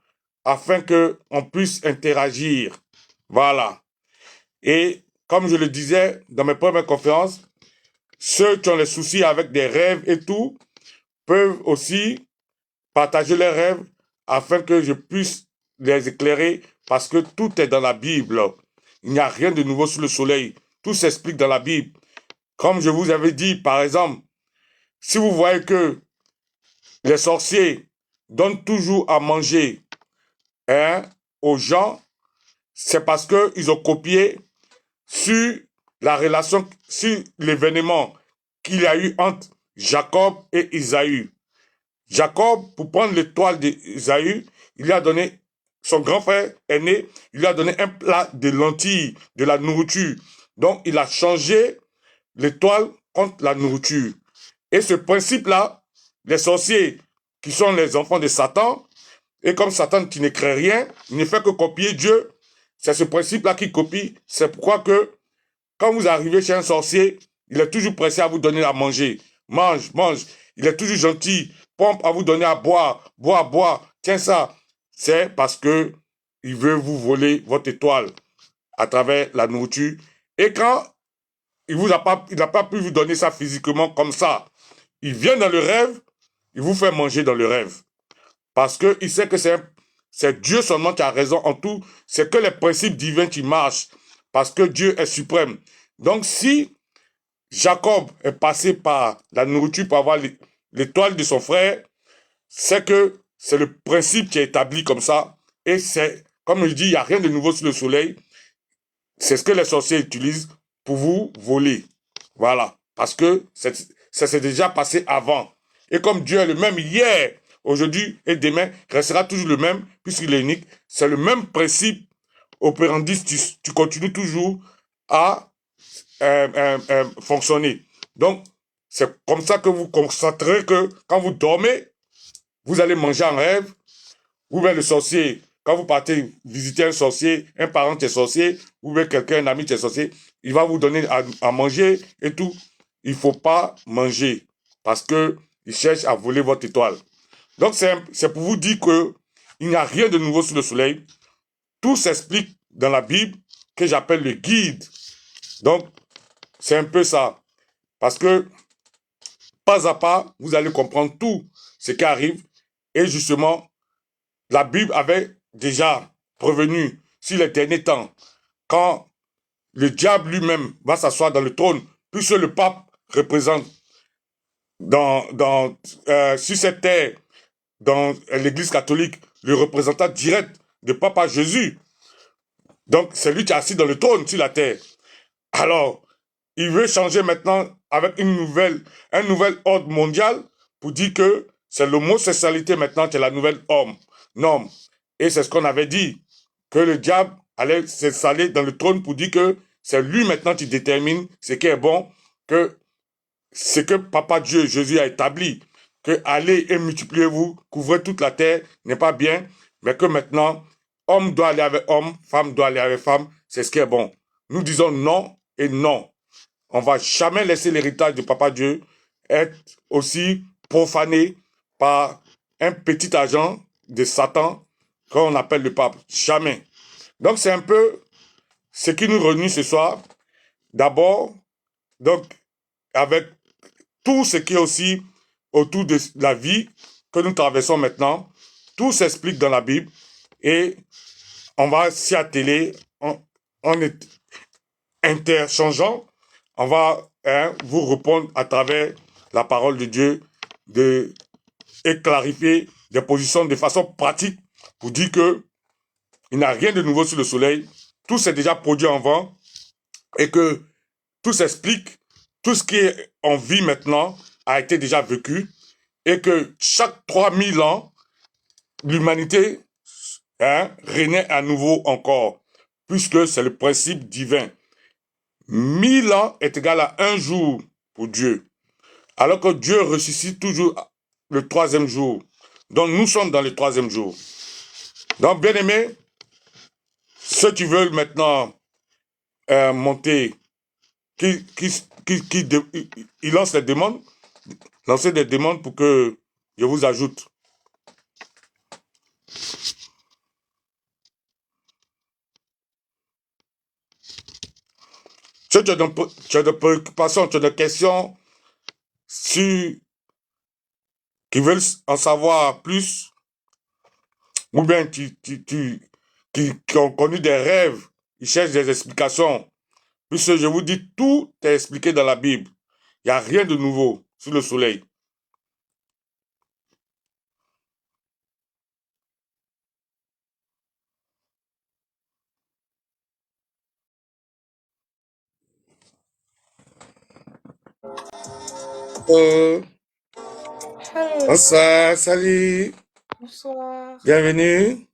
afin qu'on puisse interagir. Voilà. Et comme je le disais dans mes premières conférences, ceux qui ont les soucis avec des rêves et tout, peuvent aussi partager leurs rêves afin que je puisse les éclairer parce que tout est dans la Bible. Il n'y a rien de nouveau sous le soleil. Tout s'explique dans la Bible. Comme je vous avais dit, par exemple, si vous voyez que les sorciers donnent toujours à manger aux gens, c'est parce qu'ils ont copié sur la relation, sur l'événement qu'il y a eu entre Jacob et Isaü. Jacob, pour prendre l'étoile d'Isaü, il lui a donné, son grand frère aîné, il lui a donné un plat de lentilles, de la nourriture. Donc, il a changé l'étoile contre la nourriture. Et ce principe-là, les sorciers, qui sont les enfants de Satan, et comme Satan qui ne crée rien, il ne fait que copier Dieu, c'est ce principe-là qui copie. C'est pourquoi que, quand vous arrivez chez un sorcier, il est toujours pressé à vous donner à manger. Mange, mange. Il est toujours gentil. Pompe à vous donner à boire. Boire, boire. Tiens ça. C'est parce que il veut vous voler votre étoile à travers la nourriture. Et quand il n'a pas pu vous donner ça physiquement comme ça, il vient dans le rêve, il vous fait manger dans le rêve. Parce que il sait que c'est Dieu seulement qui a raison en tout. C'est que les principes divins qui marchent. Parce que Dieu est suprême. Donc si Jacob est passé par la nourriture pour avoir l'étoile de son frère, c'est que c'est le principe qui est établi comme ça. Et c'est, comme je dis, il n'y a rien de nouveau sous le soleil. C'est ce que les sorciers utilisent pour vous voler. Voilà. Parce que ça s'est déjà passé avant. Et comme Dieu est le même hier, aujourd'hui et demain, restera toujours le même, puisqu'il est unique, c'est le même principe opérandi, tu continues toujours à fonctionner. Donc, c'est comme ça que vous constaterez que quand vous dormez, vous allez manger en rêve, ou bien le sorcier, quand vous partez visiter un sorcier, un parent qui est sorcier, ou bien quelqu'un, un ami qui est sorcier, il va vous donner à manger et tout. Il ne faut pas manger parce que il cherche à voler votre étoile. Donc, c'est pour vous dire que il n'y a rien de nouveau sous le soleil. Tout s'explique dans la Bible, que j'appelle le guide. Donc, c'est un peu ça. Parce que, pas à pas, vous allez comprendre tout ce qui arrive. Et justement, la Bible avait déjà prévenu sur les derniers temps, quand le diable lui-même va s'asseoir dans le trône, puisque le pape représente sur cette terre, dans l'église catholique, le représentant direct de Papa Jésus. Donc, c'est lui qui est assis dans le trône sur la terre. Alors, il veut changer maintenant avec un nouvel ordre mondial pour dire que c'est l'homosexualité maintenant qui est la nouvelle norme. Et c'est ce qu'on avait dit, que le diable allait s'installer dans le trône pour dire que c'est lui maintenant qui détermine ce qui est bon, que ce que Papa Dieu, Jésus a établi, que allez et multipliez-vous, couvrez toute la terre, n'est pas bien, mais que maintenant, homme doit aller avec homme, femme doit aller avec femme, c'est ce qui est bon. Nous disons non et non. On va jamais laisser l'héritage de Papa Dieu être aussi profané par un petit agent de Satan qu'on appelle le pape. Jamais. Donc c'est un peu ce qui nous réunit ce soir. D'abord, donc, avec tout ce qui est aussi autour de la vie que nous traversons maintenant, tout s'explique dans la Bible et on va s'y atteler en interchangeant. On va vous répondre à travers la parole de Dieu et clarifier des positions de façon pratique pour dire que il n'y a rien de nouveau sur le soleil. Tout s'est déjà produit en vent et que tout s'explique. Tout ce qui est en vie maintenant a été déjà vécu et que chaque 3000 ans, l'humanité renaît à nouveau encore, puisque c'est le principe divin. 1000 ans est égal à un jour pour Dieu, alors que Dieu ressuscite toujours le troisième jour. Donc nous sommes dans le troisième jour. Donc bien aimés, ceux qui veulent maintenant monter, qui lancent lancez des demandes pour que je vous ajoute. Si tu as des préoccupations, tu as des questions qui veulent en savoir plus, ou bien qui ont connu des rêves, ils cherchent des explications. Puisque je vous dis, tout est expliqué dans la Bible. Il n'y a rien de nouveau sous le soleil. Hello. Bonsoir, salut. Bonsoir. Bienvenue.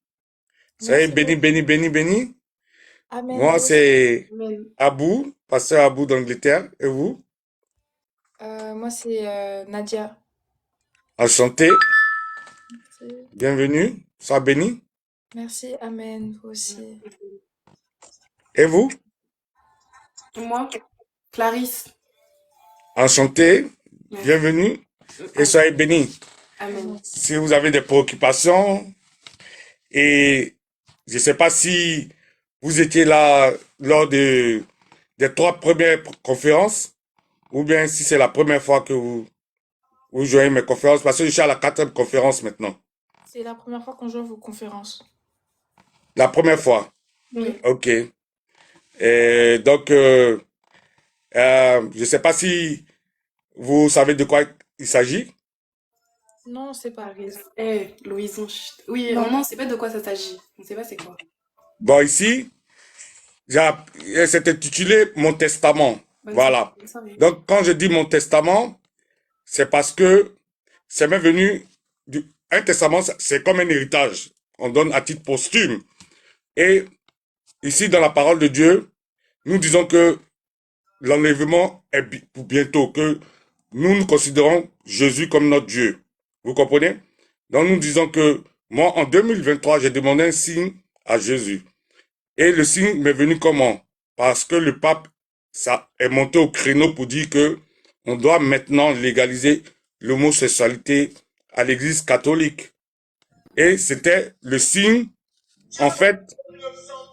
Soyez Merci béni, beaucoup. béni, béni, béni. Amen. Moi, c'est Amen. Abou, pasteur Abou d'Angleterre. Et vous? Moi, c'est Nadia. Enchanté. Merci. Bienvenue. Sois béni. Merci. Amen. Vous aussi. Et vous? Moi, Clarisse. Enchanté. Merci. Bienvenue. Et soyez bénis. Amen. Si vous avez des préoccupations, et je ne sais pas si vous étiez là lors des 3 premières conférences, ou bien si c'est la première fois que vous joignez mes conférences, parce que je suis à la 4e conférence maintenant. C'est la première fois qu'on joue à vos conférences. La première fois. Oui. Ok. Et donc, je ne sais pas si vous savez de quoi il s'agit. Non, on ne sait pas. Louison. Oui, Non. non, on ne sait pas de quoi ça s'agit. On ne sait pas c'est quoi. Bon, ici, c'est intitulé Mon Testament. Bonne Voilà. soirée. Donc, quand je dis Mon Testament, c'est parce que c'est même venu un testament, c'est comme un héritage. On donne à titre posthume. Et ici, dans la parole de Dieu, nous disons que l'enlèvement est pour bientôt, que nous considérons Jésus comme notre Dieu. Vous comprenez? Donc nous disons que moi, en 2023, j'ai demandé un signe à Jésus. Et le signe m'est venu comment? Parce que le pape est monté au créneau pour dire que on doit maintenant légaliser l'homosexualité à l'église catholique. Et c'était le signe, en fait,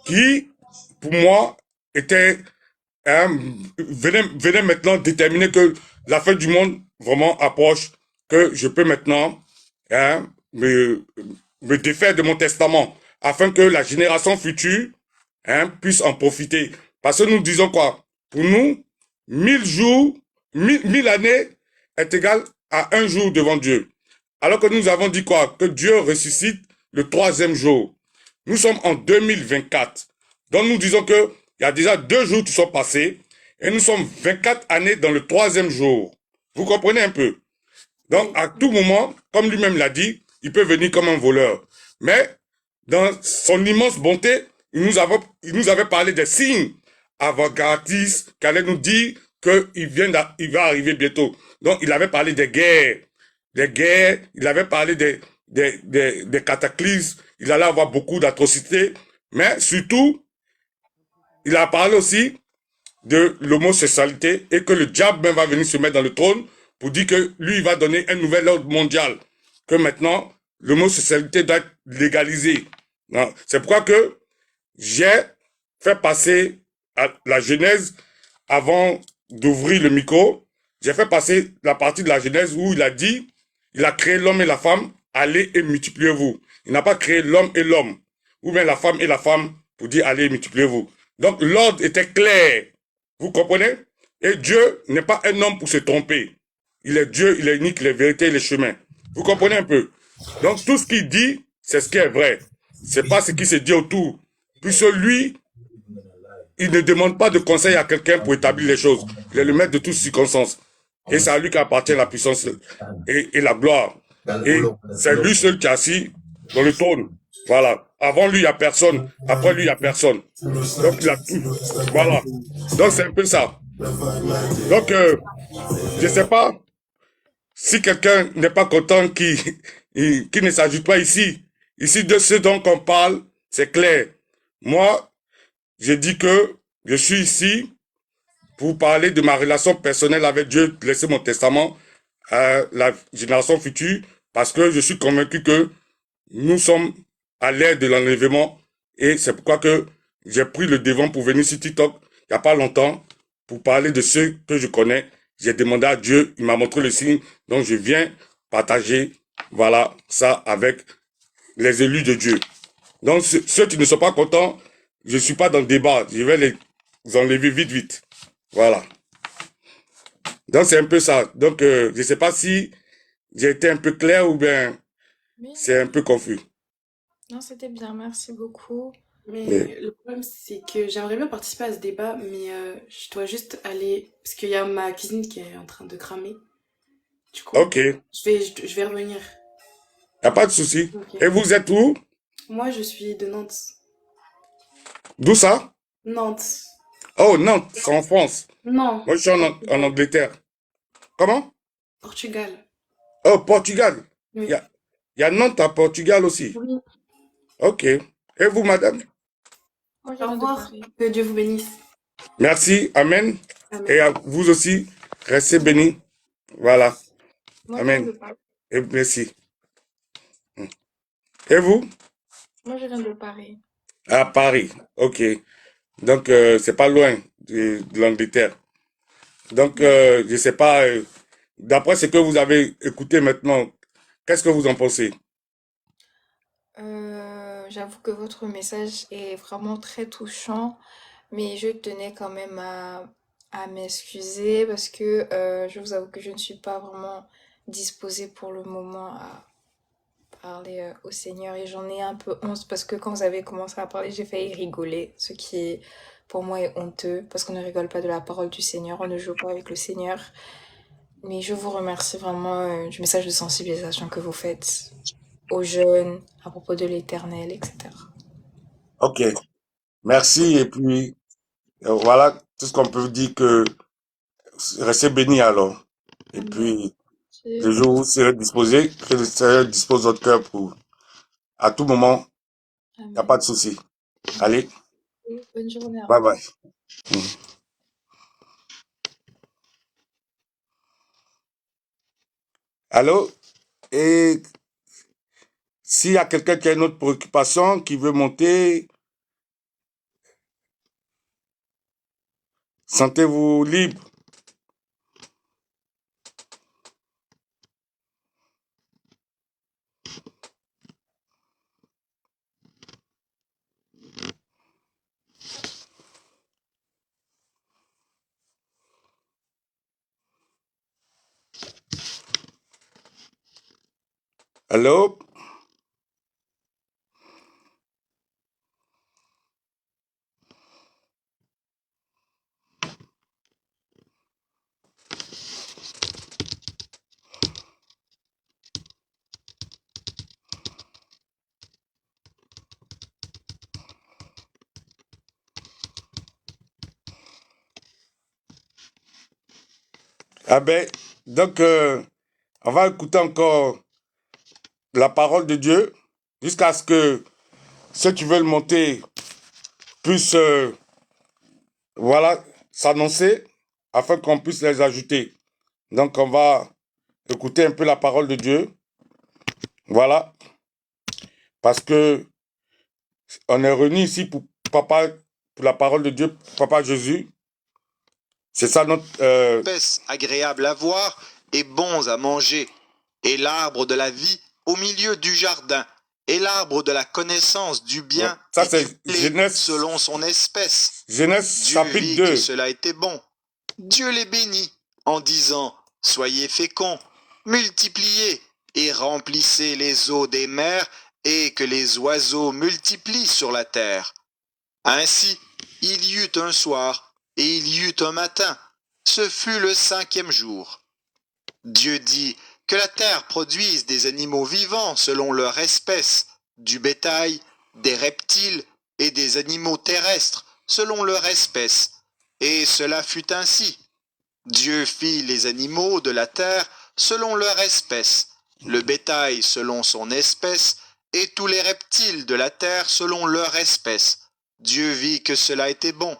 qui, pour moi, était, venait maintenant déterminer que la fin du monde vraiment approche, que je peux maintenant hein, me défaire de mon testament, afin que la génération future puisse en profiter. Parce que nous disons quoi? Pour nous, 1000 jours, 1000 années est égal à un jour devant Dieu. Alors que nous avons dit quoi? Que Dieu ressuscite le troisième jour. Nous sommes en 2024. Donc nous disons que il y a déjà 2 jours qui sont passés et nous sommes 24 années dans le troisième jour. Vous comprenez un peu? Donc à tout moment, comme lui-même l'a dit, il peut venir comme un voleur. Mais dans son immense bonté, il nous avait parlé des signes avant-gardistes qui allaient nous dire il va arriver bientôt. Donc il avait parlé des guerres, il avait parlé des cataclysmes, il allait avoir beaucoup d'atrocités, mais surtout, il a parlé aussi de l'homosexualité et que le diable même va venir se mettre dans le trône pour dire que lui, il va donner un nouvel ordre mondial, que maintenant, l'homosexualité doit être légalisée. C'est pourquoi que j'ai fait passer à la Genèse avant d'ouvrir le micro, j'ai fait passer la partie de la Genèse où il a dit, il a créé l'homme et la femme, allez et multipliez-vous. Il n'a pas créé l'homme et l'homme, ou bien la femme et la femme pour dire allez et multipliez-vous. Donc l'ordre était clair. Vous comprenez? Et Dieu n'est pas un homme pour se tromper. Il est Dieu, il est unique, les vérités et les chemins. Vous comprenez un peu? Donc tout ce qu'il dit, c'est ce qui est vrai. C'est pas ce qui se dit autour. Puisque lui, il ne demande pas de conseil à quelqu'un pour établir les choses. Il est le maître de toutes circonstances. Et c'est à lui qu'appartient la puissance et la gloire. Et c'est lui seul qui est assis dans le trône. Voilà. Avant lui, il n'y a personne. Après lui, il n'y a personne. Donc, il a tout. Voilà. Donc, c'est un peu ça. Donc, je ne sais pas si quelqu'un n'est pas content qui ne s'ajoute pas ici. Ici, de ce dont on parle, c'est clair. Moi, je dis que je suis ici pour parler de ma relation personnelle avec Dieu, laisser mon testament à la génération future, parce que je suis convaincu que nous sommes à l'ère de l'enlèvement, et c'est pourquoi que j'ai pris le devant pour venir sur TikTok il n'y a pas longtemps pour parler de ceux que je connais. J'ai demandé à Dieu, il m'a montré le signe, donc je viens partager voilà ça avec les élus de Dieu. Donc ceux qui ne sont pas contents, je ne suis pas dans le débat, je vais les enlever vite vite. Voilà. Donc c'est un peu ça. Donc je ne sais pas si j'ai été un peu clair ou bien Oui, c'est un peu confus. non, c'était bien, merci beaucoup. Mais Oui. le problème, c'est que j'aimerais bien participer à ce débat, mais je dois juste aller, parce qu'il y a ma cuisine qui est en train de cramer. Du coup, Ok, il je vais revenir. n'y a pas de souci. Ok. Et vous êtes où? Moi, je suis de Nantes. D'où ça? Nantes. Oh, Nantes, c'est en France. Non, Moi, je suis en Angleterre. Comment? Portugal. Oh, Portugal. Il Oui. y a, il y a Nantes à Portugal aussi. Oui. Ok. Et vous, madame? Moi, je Au viens de revoir. Paris. Que Dieu vous bénisse. Merci. Amen. Amen. Et à vous aussi, restez bénis. Voilà. Moi, je viens Amen. de Paris. Et merci. Et vous? Moi, je viens de Paris. À Paris. Ok. Donc, c'est pas loin de l'Angleterre. Donc, je sais pas, d'après ce que vous avez écouté maintenant, qu'est-ce que vous en pensez? J'avoue que votre message est vraiment très touchant, mais je tenais quand même à m'excuser parce que je vous avoue que je ne suis pas vraiment disposée pour le moment à parler au Seigneur et j'en ai un peu honte parce que quand vous avez commencé à parler, j'ai failli rigoler, ce qui pour moi est honteux parce qu'on ne rigole pas de la parole du Seigneur, on ne joue pas avec le Seigneur. Mais je vous remercie vraiment du message de sensibilisation que vous faites aux jeunes à propos de l'Éternel, etc. Ok. Merci. Et puis, voilà tout ce qu'on peut dire que restez bénis alors. Et Amen. puis, le jour où vous serez disposé, que le Seigneur dispose votre cœur pour, à tout moment, il n'y a pas Amen. de souci. Allez, Bonne journée, au bye revoir. bye. Mm. Allô? Et s'il y a quelqu'un qui a une autre préoccupation, qui veut monter, sentez-vous libre. Allô? Ah ben, donc, on va écouter encore la parole de Dieu jusqu'à ce que ceux qui veulent monter puissent, voilà, s'annoncer afin qu'on puisse les ajouter. Donc, on va écouter un peu la parole de Dieu. Voilà. Parce que on est réunis ici pour la parole de Dieu, Papa Jésus. C'est ça notre... Espèces agréables à voir et bons à manger, et l'arbre de la vie au milieu du jardin, et l'arbre de la connaissance du bien ça, et c'est du blé Genèse, selon son espèce. Genèse Dieu chapitre vit 2. que cela était bon. Dieu les bénit en disant, soyez féconds, multipliez et remplissez les eaux des mers et que les oiseaux multiplient sur la terre. Ainsi, il y eut un soir et il y eut un matin. Ce fut le 5e jour. Dieu dit que la terre produise des animaux vivants selon leur espèce, du bétail, des reptiles et des animaux terrestres selon leur espèce. Et cela fut ainsi. Dieu fit les animaux de la terre selon leur espèce, le bétail selon son espèce, et tous les reptiles de la terre selon leur espèce. Dieu vit que cela était bon.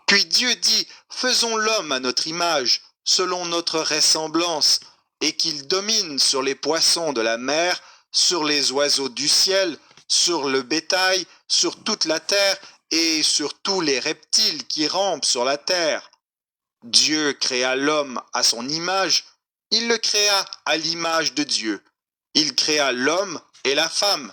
Puis Dieu dit, faisons l'homme à notre image, selon notre ressemblance, et qu'il domine sur les poissons de la mer, sur les oiseaux du ciel, sur le bétail, sur toute la terre, et sur tous les reptiles qui rampent sur la terre. Dieu créa l'homme à son image, il le créa à l'image de Dieu. Il créa l'homme et la femme.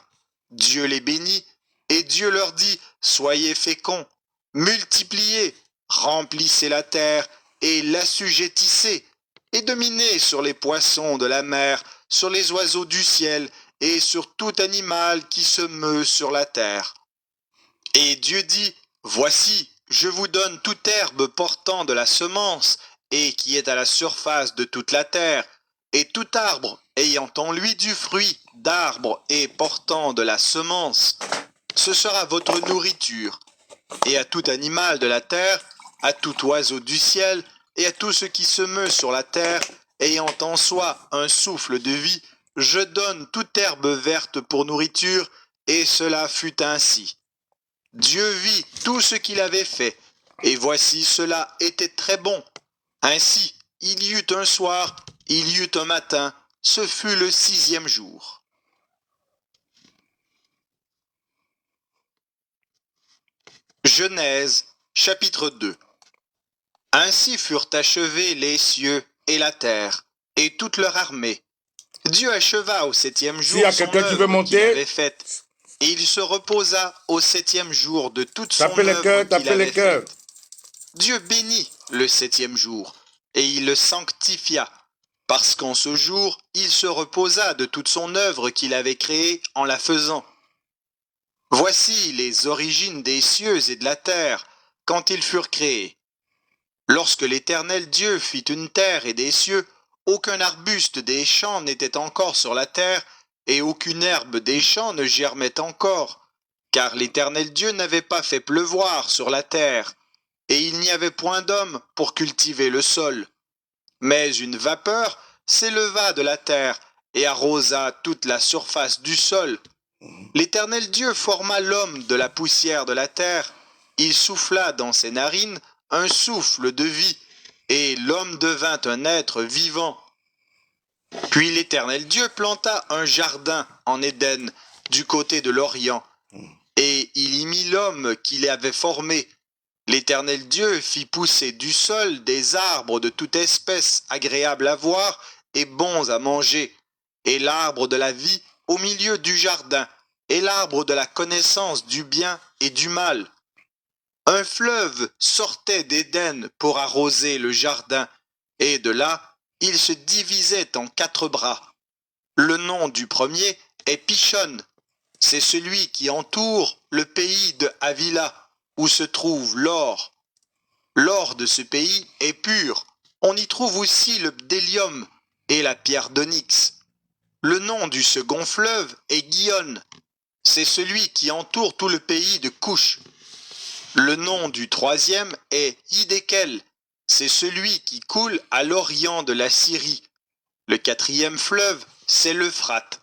Dieu les bénit, et Dieu leur dit, soyez féconds, multipliez, remplissez la terre et l'assujettissez, et dominez sur les poissons de la mer, sur les oiseaux du ciel, et sur tout animal qui se meut sur la terre. Et Dieu dit, voici, je vous donne toute herbe portant de la semence, et qui est à la surface de toute la terre, et tout arbre ayant en lui du fruit d'arbre et portant de la semence. Ce sera votre nourriture. Et à tout animal de la terre, à tout oiseau du ciel, et à tout ce qui se meut sur la terre, ayant en soi un souffle de vie, je donne toute herbe verte pour nourriture, et cela fut ainsi. Dieu vit tout ce qu'il avait fait, et voici cela était très bon. Ainsi, il y eut un soir, il y eut un matin, ce fut le 6e jour. Genèse, chapitre 2. Ainsi furent achevés les cieux et la terre, et toute leur armée. Dieu acheva au 7e jour S'il y a son quelqu'un qui veut œuvre qu'il monter, avait faite, et il se reposa au 7e jour de toute son tapez les œuvre cœurs, qu'il tapez avait les cœurs. faite. Dieu bénit le 7e jour, et il le sanctifia, parce qu'en ce jour, il se reposa de toute son œuvre qu'il avait créée en la faisant. Voici les origines des cieux et de la terre, quand ils furent créés. Lorsque l'Éternel Dieu fit une terre et des cieux, aucun arbuste des champs n'était encore sur la terre, et aucune herbe des champs ne germait encore, car l'Éternel Dieu n'avait pas fait pleuvoir sur la terre, et il n'y avait point d'homme pour cultiver le sol. Mais une vapeur s'éleva de la terre et arrosa toute la surface du sol. L'Éternel Dieu forma l'homme de la poussière de la terre, il souffla dans ses narines un souffle de vie, et l'homme devint un être vivant. Puis l'Éternel Dieu planta un jardin en Éden, du côté de l'Orient, et il y mit l'homme qu'il avait formé. L'Éternel Dieu fit pousser du sol des arbres de toute espèce, agréables à voir et bons à manger, et l'arbre de la vie au milieu du jardin, et l'arbre de la connaissance du bien et du mal. Un fleuve sortait d'Éden pour arroser le jardin, et de là, il se divisait en 4 bras. Le nom du premier est Pishon. C'est celui qui entoure le pays de Havila, où se trouve l'or. L'or de ce pays est pur. On y trouve aussi le bdellium et la pierre d'onyx. Le nom du second fleuve est Gihon. C'est celui qui entoure tout le pays de Couche. Le nom du troisième est Hiddekel. C'est celui qui coule à l'orient de la Syrie. Le 4e fleuve, c'est l'Euphrate.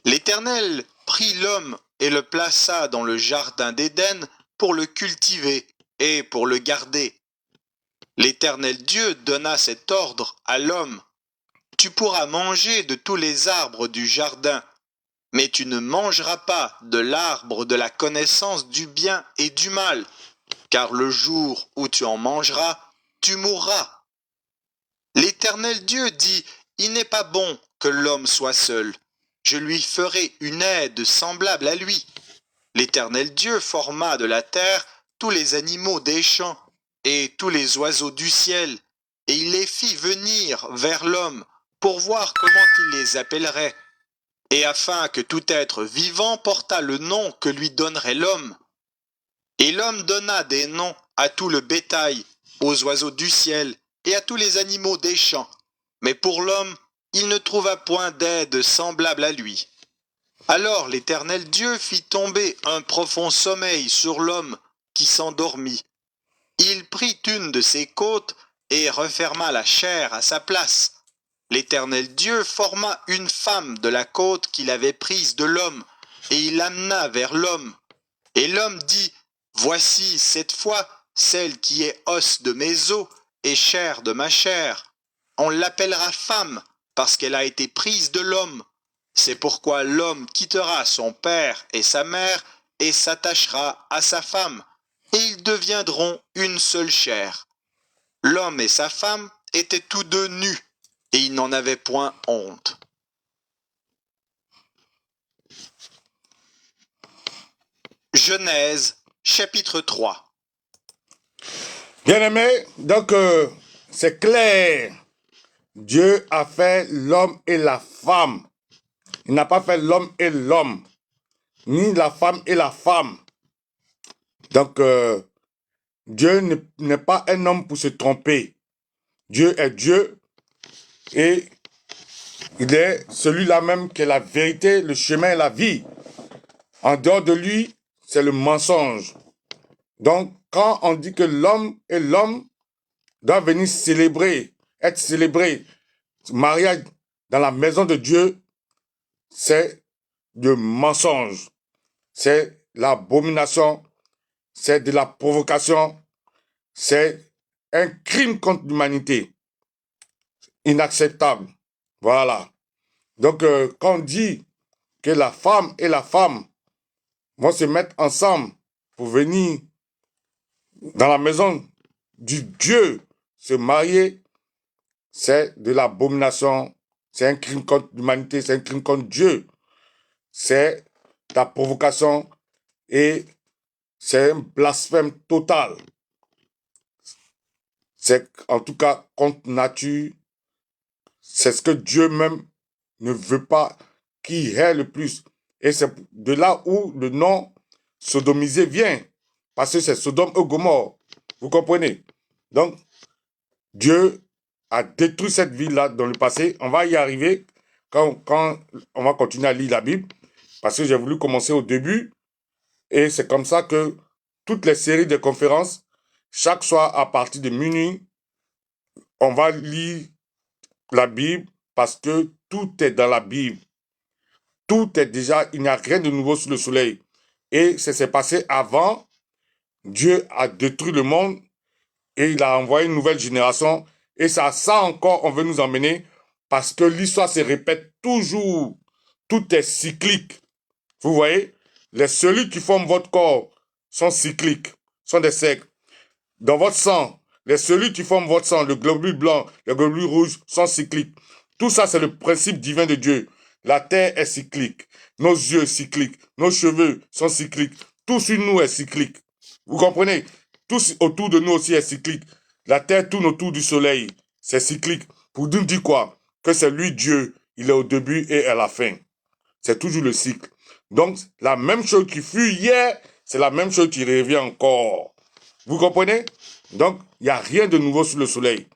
L'Éternel prit l'homme et le plaça dans le jardin d'Éden pour le cultiver et pour le garder. L'Éternel Dieu donna cet ordre à l'homme. Tu pourras manger de tous les arbres du jardin, mais tu ne mangeras pas de l'arbre de la connaissance du bien et du mal, car le jour où tu en mangeras, tu mourras. L'Éternel Dieu dit, il n'est pas bon que l'homme soit seul. Je lui ferai une aide semblable à lui. L'Éternel Dieu forma de la terre tous les animaux des champs et tous les oiseaux du ciel, et il les fit venir vers l'homme pour voir comment il les appellerait, et afin que tout être vivant portât le nom que lui donnerait l'homme. Et l'homme donna des noms à tout le bétail, aux oiseaux du ciel et à tous les animaux des champs. Mais pour l'homme, il ne trouva point d'aide semblable à lui. Alors l'Éternel Dieu fit tomber un profond sommeil sur l'homme qui s'endormit. Il prit une de ses côtes et referma la chair à sa place. L'Éternel Dieu forma une femme de la côte qu'il avait prise de l'homme, et il l'amena vers l'homme. Et l'homme dit, voici cette fois celle qui est os de mes os et chair de ma chair. On l'appellera femme, parce qu'elle a été prise de l'homme. C'est pourquoi l'homme quittera son père et sa mère et s'attachera à sa femme, et ils deviendront une seule chair. L'homme et sa femme étaient tous deux nus, et ils n'en avaient point honte. Genèse, chapitre 3. Bien-aimés, donc c'est clair. Dieu a fait l'homme et la femme. Il n'a pas fait l'homme et l'homme, ni la femme et la femme. Donc, Dieu n'est pas un homme pour se tromper. Dieu est Dieu et il est celui-là même qui est la vérité, le chemin et la vie. En dehors de lui, c'est le mensonge. Donc, quand on dit que l'homme et l'homme doivent venir célébrer, être célébrés, mariage dans la maison de Dieu, c'est de mensonge. C'est l'abomination, c'est de la provocation, c'est un crime contre l'humanité. Inacceptable. Voilà. Donc, quand on dit que la femme et la femme vont se mettre ensemble pour venir dans la maison du Dieu se marier, c'est de l'abomination, c'est un crime contre l'humanité, c'est un crime contre Dieu. C'est la provocation et c'est un blasphème total. C'est en tout cas contre nature. C'est ce que Dieu même ne veut pas, qui hait le plus. Et c'est de là où le nom sodomisé vient. Parce que c'est Sodome et Gomorrhe. Vous comprenez? Donc, Dieu a détruit cette ville-là dans le passé. On va y arriver quand on va continuer à lire la Bible. Parce que j'ai voulu commencer au début. Et c'est comme ça que toutes les séries de conférences, chaque soir à partir de minuit, on va lire la Bible parce que tout est dans la Bible. Tout est déjà, il n'y a rien de nouveau sous le soleil. Et ça s'est passé avant. Dieu a détruit le monde et il a envoyé une nouvelle génération. Et c'est à ça encore on veut nous emmener parce que l'histoire se répète toujours. Tout est cyclique. Vous voyez? Les cellules qui forment votre corps sont cycliques, sont des cercles. Dans votre sang, les cellules qui forment votre sang, le globule blanc, le globule rouge, sont cycliques. Tout ça, c'est le principe divin de Dieu. La terre est cyclique. Nos yeux cycliques. Nos cheveux sont cycliques. Tout sur nous est cyclique. Vous comprenez? Tout autour de nous aussi est cyclique. La terre tourne autour du soleil. C'est cyclique. Pour nous dire quoi? Que c'est lui Dieu. Il est au début et à la fin. C'est toujours le cycle. Donc, la même chose qui fut hier, c'est la même chose qui revient encore. Vous comprenez? Donc, il n'y a rien de nouveau sous le soleil.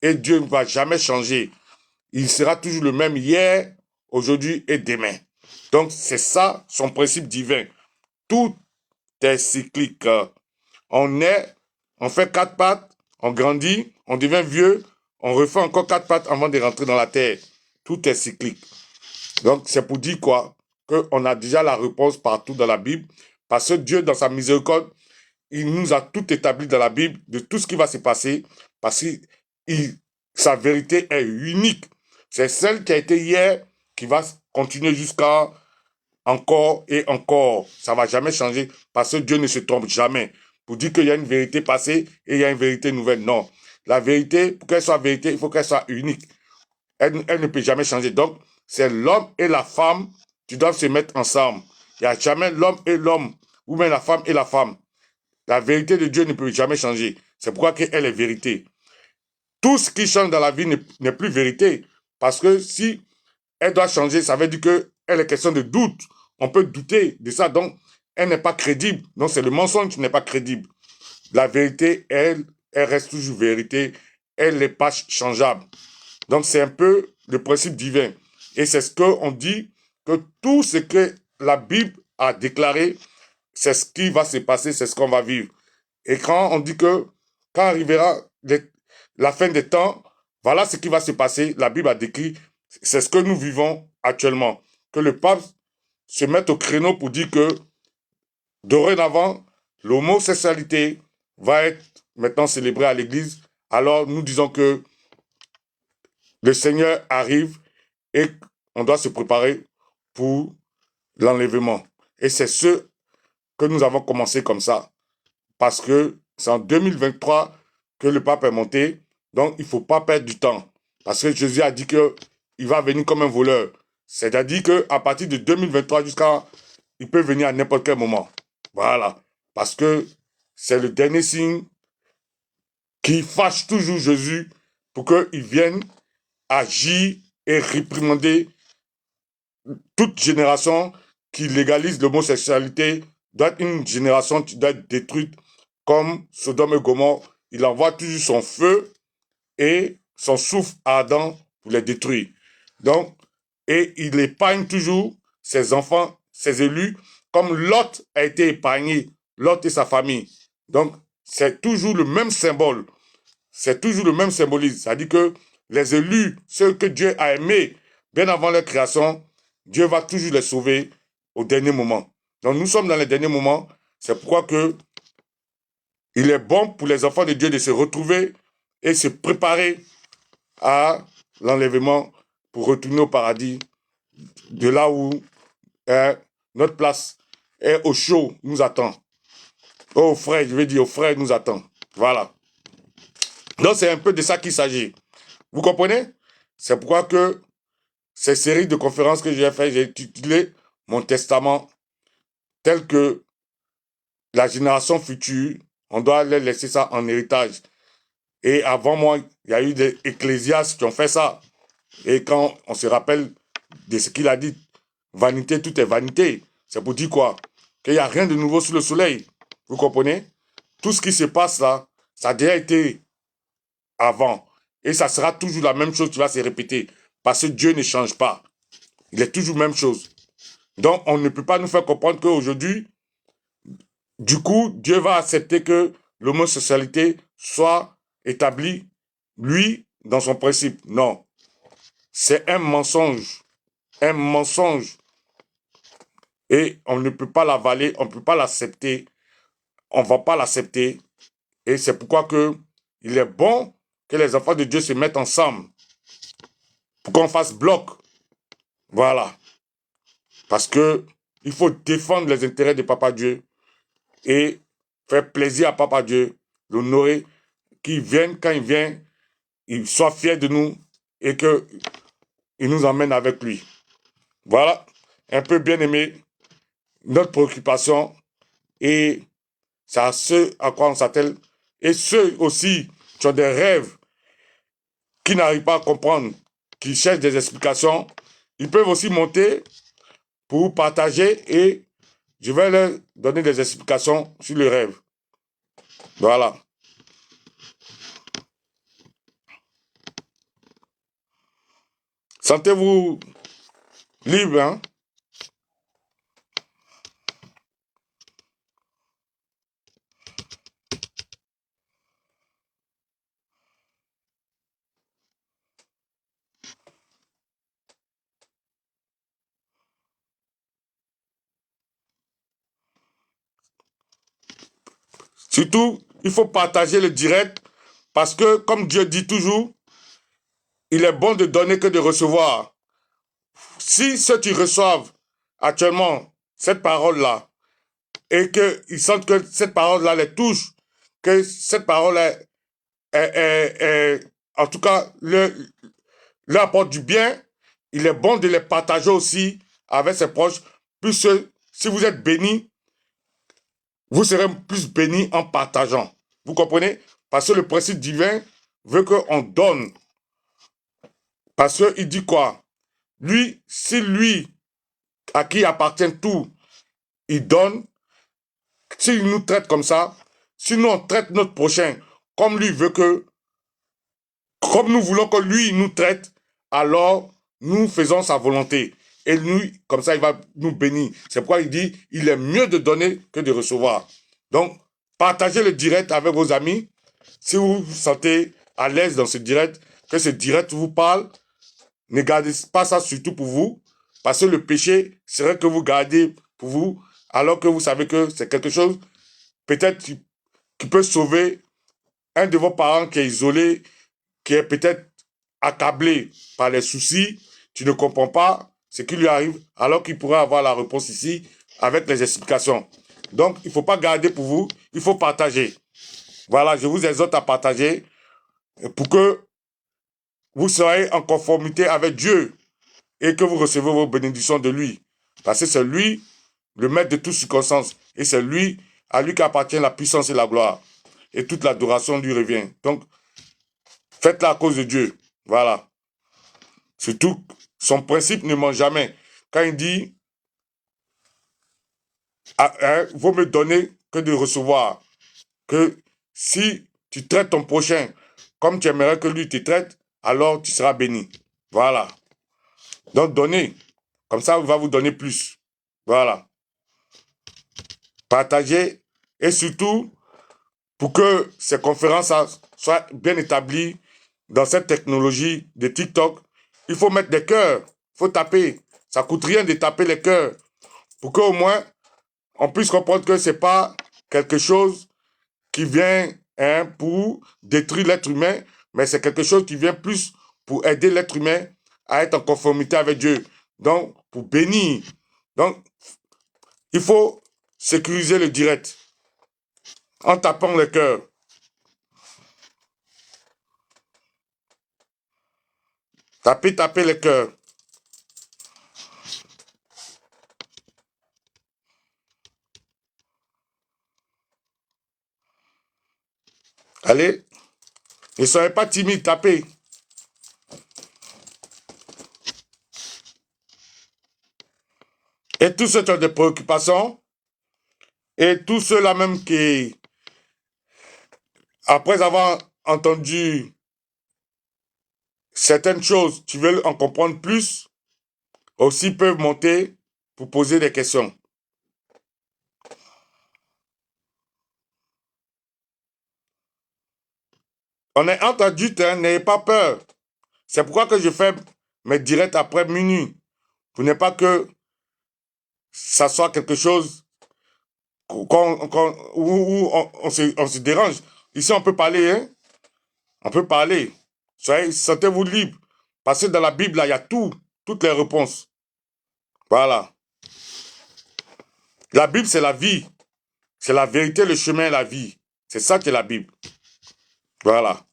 Et Dieu ne va jamais changer. Il sera toujours le même hier, aujourd'hui et demain. Donc, c'est ça son principe divin. Tout est cyclique. On fait 4 pattes, on grandit, on devient vieux, on refait encore 4 pattes avant de rentrer dans la terre. Tout est cyclique. Donc, c'est pour dire quoi? Qu'on a déjà la réponse partout dans la Bible. Parce que Dieu, dans sa miséricorde, il nous a tout établi dans la Bible de tout ce qui va se passer. Parce que sa vérité est unique. C'est celle qui a été hier qui va continuer jusqu'à encore et encore. Ça ne va jamais changer parce que Dieu ne se trompe jamais. Pour dire qu'il y a une vérité passée et il y a une vérité nouvelle. Non. La vérité, pour qu'elle soit vérité, il faut qu'elle soit unique. Elle ne peut jamais changer. Donc, c'est l'homme et la femme qui doivent se mettre ensemble. Il n'y a jamais l'homme et l'homme, ou même la femme et la femme. La vérité de Dieu ne peut jamais changer. C'est pourquoi elle est vérité. Tout ce qui change dans la vie n'est plus vérité. Parce que si elle doit changer, ça veut dire qu'elle est question de doute. On peut douter de ça. Donc, elle n'est pas crédible. Donc, c'est le mensonge qui n'est pas crédible. La vérité, elle reste toujours vérité. Elle n'est pas changeable. Donc, c'est un peu le principe divin. Et c'est ce qu'on dit, que tout ce que la Bible a déclaré, c'est ce qui va se passer, c'est ce qu'on va vivre. Et quand on dit que, quand arrivera la fin des temps, voilà ce qui va se passer. La Bible a décrit, c'est ce que nous vivons actuellement. Que le pape se mette au créneau pour dire que, dorénavant, l'homosexualité va être maintenant célébrée à l'église. Alors, nous disons que le Seigneur arrive et on doit se préparer pour l'enlèvement. Et c'est ce que nous avons commencé comme ça. Parce que c'est en 2023 que le pape est monté. Donc, il ne faut pas perdre du temps. Parce que Jésus a dit qu'il va venir comme un voleur. C'est-à-dire qu'à partir de 2023 il peut venir à n'importe quel moment. Voilà. Parce que c'est le dernier signe qui fâche toujours Jésus pour qu'il vienne agir et réprimander toute génération qui légalise l'homosexualité. Doit être une génération qui doit être détruite comme Sodome et Gomorrhe. Il envoie toujours son feu et son souffle ardent pour les détruire. Donc, et il épargne toujours ses enfants, ses élus, comme Lot a été épargné, Lot et sa famille. Donc, c'est toujours le même symbole. C'est toujours le même symbolisme. C'est-à-dire que les élus, ceux que Dieu a aimés, bien avant leur création, Dieu va toujours les sauver au dernier moment. Donc, nous sommes dans les derniers moments. C'est pourquoi il est bon pour les enfants de Dieu de se retrouver et se préparer à l'enlèvement pour retourner au paradis, de là où notre place est au chaud, nous attend. Au frais, je veux dire, au frais, nous attend. Voilà. Donc, c'est un peu de ça qu'il s'agit. Vous comprenez? C'est pourquoi que ces séries de conférences que j'ai faites, j'ai intitulé Mon Testament, tel que la génération future, on doit leur laisser ça en héritage. Et avant moi, il y a eu des ecclésiastes qui ont fait ça. Et quand on se rappelle de ce qu'il a dit, vanité, tout est vanité. C'est pour dire quoi? Qu'il n'y a rien de nouveau sous le soleil. Vous comprenez? Tout ce qui se passe là, ça a déjà été avant. Et ça sera toujours la même chose qui va se répéter. Parce que Dieu ne change pas. Il est toujours la même chose. Donc, on ne peut pas nous faire comprendre qu'aujourd'hui, du coup, Dieu va accepter que l'homosexualité soit établie, lui, dans son principe. Non. C'est un mensonge. Un mensonge. Et on ne peut pas l'avaler, on ne peut pas l'accepter. On ne va pas l'accepter. Et c'est pourquoi il est bon que les enfants de Dieu se mettent ensemble pour qu'on fasse bloc. Voilà. Parce que il faut défendre les intérêts de Papa Dieu et faire plaisir à Papa Dieu, l'honorer, qu'il vienne, quand il vient, il soit fier de nous et qu'il nous emmène avec lui. Voilà, un peu bien aimé, notre préoccupation et c'est à ceux à quoi on s'attelle. Et ceux aussi qui ont des rêves, qui n'arrivent pas à comprendre, qui cherchent des explications, ils peuvent aussi monter pour partager et je vais leur donner des explications sur le rêve. Voilà. Sentez-vous libre, hein? Surtout, il faut partager le direct parce que, comme Dieu dit toujours, il est bon de donner que de recevoir. Si ceux qui reçoivent actuellement cette parole-là et qu'ils sentent que cette parole-là les touche, que cette parole en tout cas, leur apporte du bien, il est bon de les partager aussi avec ses proches. Puisque si vous êtes bénis, vous serez plus bénis en partageant. Vous comprenez? Parce que le principe divin veut qu'on donne. Parce qu'il dit quoi? Lui, si lui, à qui appartient tout, il donne, s'il nous traite comme ça, si nous on traite notre prochain comme lui veut que, comme nous voulons que lui nous traite, alors nous faisons sa volonté. Et lui, comme ça, il va nous bénir. C'est pourquoi il dit, il est mieux de donner que de recevoir. Donc, partagez le direct avec vos amis. Si vous vous sentez à l'aise dans ce direct, que ce direct vous parle, ne gardez pas ça surtout pour vous, parce que le péché serait que vous gardez pour vous, alors que vous savez que c'est quelque chose peut-être qui peut sauver un de vos parents qui est isolé, qui est peut-être accablé par les soucis, tu ne comprends pas ce qui lui arrive, alors qu'il pourrait avoir la réponse ici avec les explications. Donc, il ne faut pas garder pour vous, il faut partager. Voilà, je vous exhorte à partager pour que vous soyez en conformité avec Dieu et que vous recevez vos bénédictions de lui. Parce que c'est lui, le maître de toutes circonstances, et c'est lui, à lui qu'appartient la puissance et la gloire. Et toute l'adoration lui revient. Donc, faites-la à cause de Dieu. Voilà. Surtout, son principe ne ment jamais. Quand il dit, vaut me donner que de recevoir. Que si tu traites ton prochain comme tu aimerais que lui te traite, alors tu seras béni. Voilà. Donc, donnez. Comme ça, il va vous donner plus. Voilà. Partagez. Et surtout, pour que ces conférences soient bien établies dans cette technologie de TikTok, il faut mettre des cœurs. Il faut taper. Ça ne coûte rien de taper les cœurs. Pour qu'au moins, on puisse comprendre que ce n'est pas quelque chose qui vient pour détruire l'être humain, mais c'est quelque chose qui vient plus pour aider l'être humain à être en conformité avec Dieu. Donc, pour bénir. Donc, il faut sécuriser le direct en tapant le cœur. Tapez le cœur. Allez, ne soyez pas timide, tapez. Et tous ceux qui ont des préoccupations, et tous ceux-là même qui, après avoir entendu certaines choses, tu veux en comprendre plus, aussi peuvent monter pour poser des questions. On est entre adultes, hein, n'ayez pas peur. C'est pourquoi que je fais mes directs après minuit. Pour ne pas que ça soit quelque chose où on se dérange. Ici, on peut parler, hein. On peut parler. Sentez-vous libre. Parce que dans la Bible, là, il y a toutes les réponses. Voilà. La Bible, c'est la vie. C'est la vérité, le chemin et la vie. C'est ça qui est la Bible. Voilà.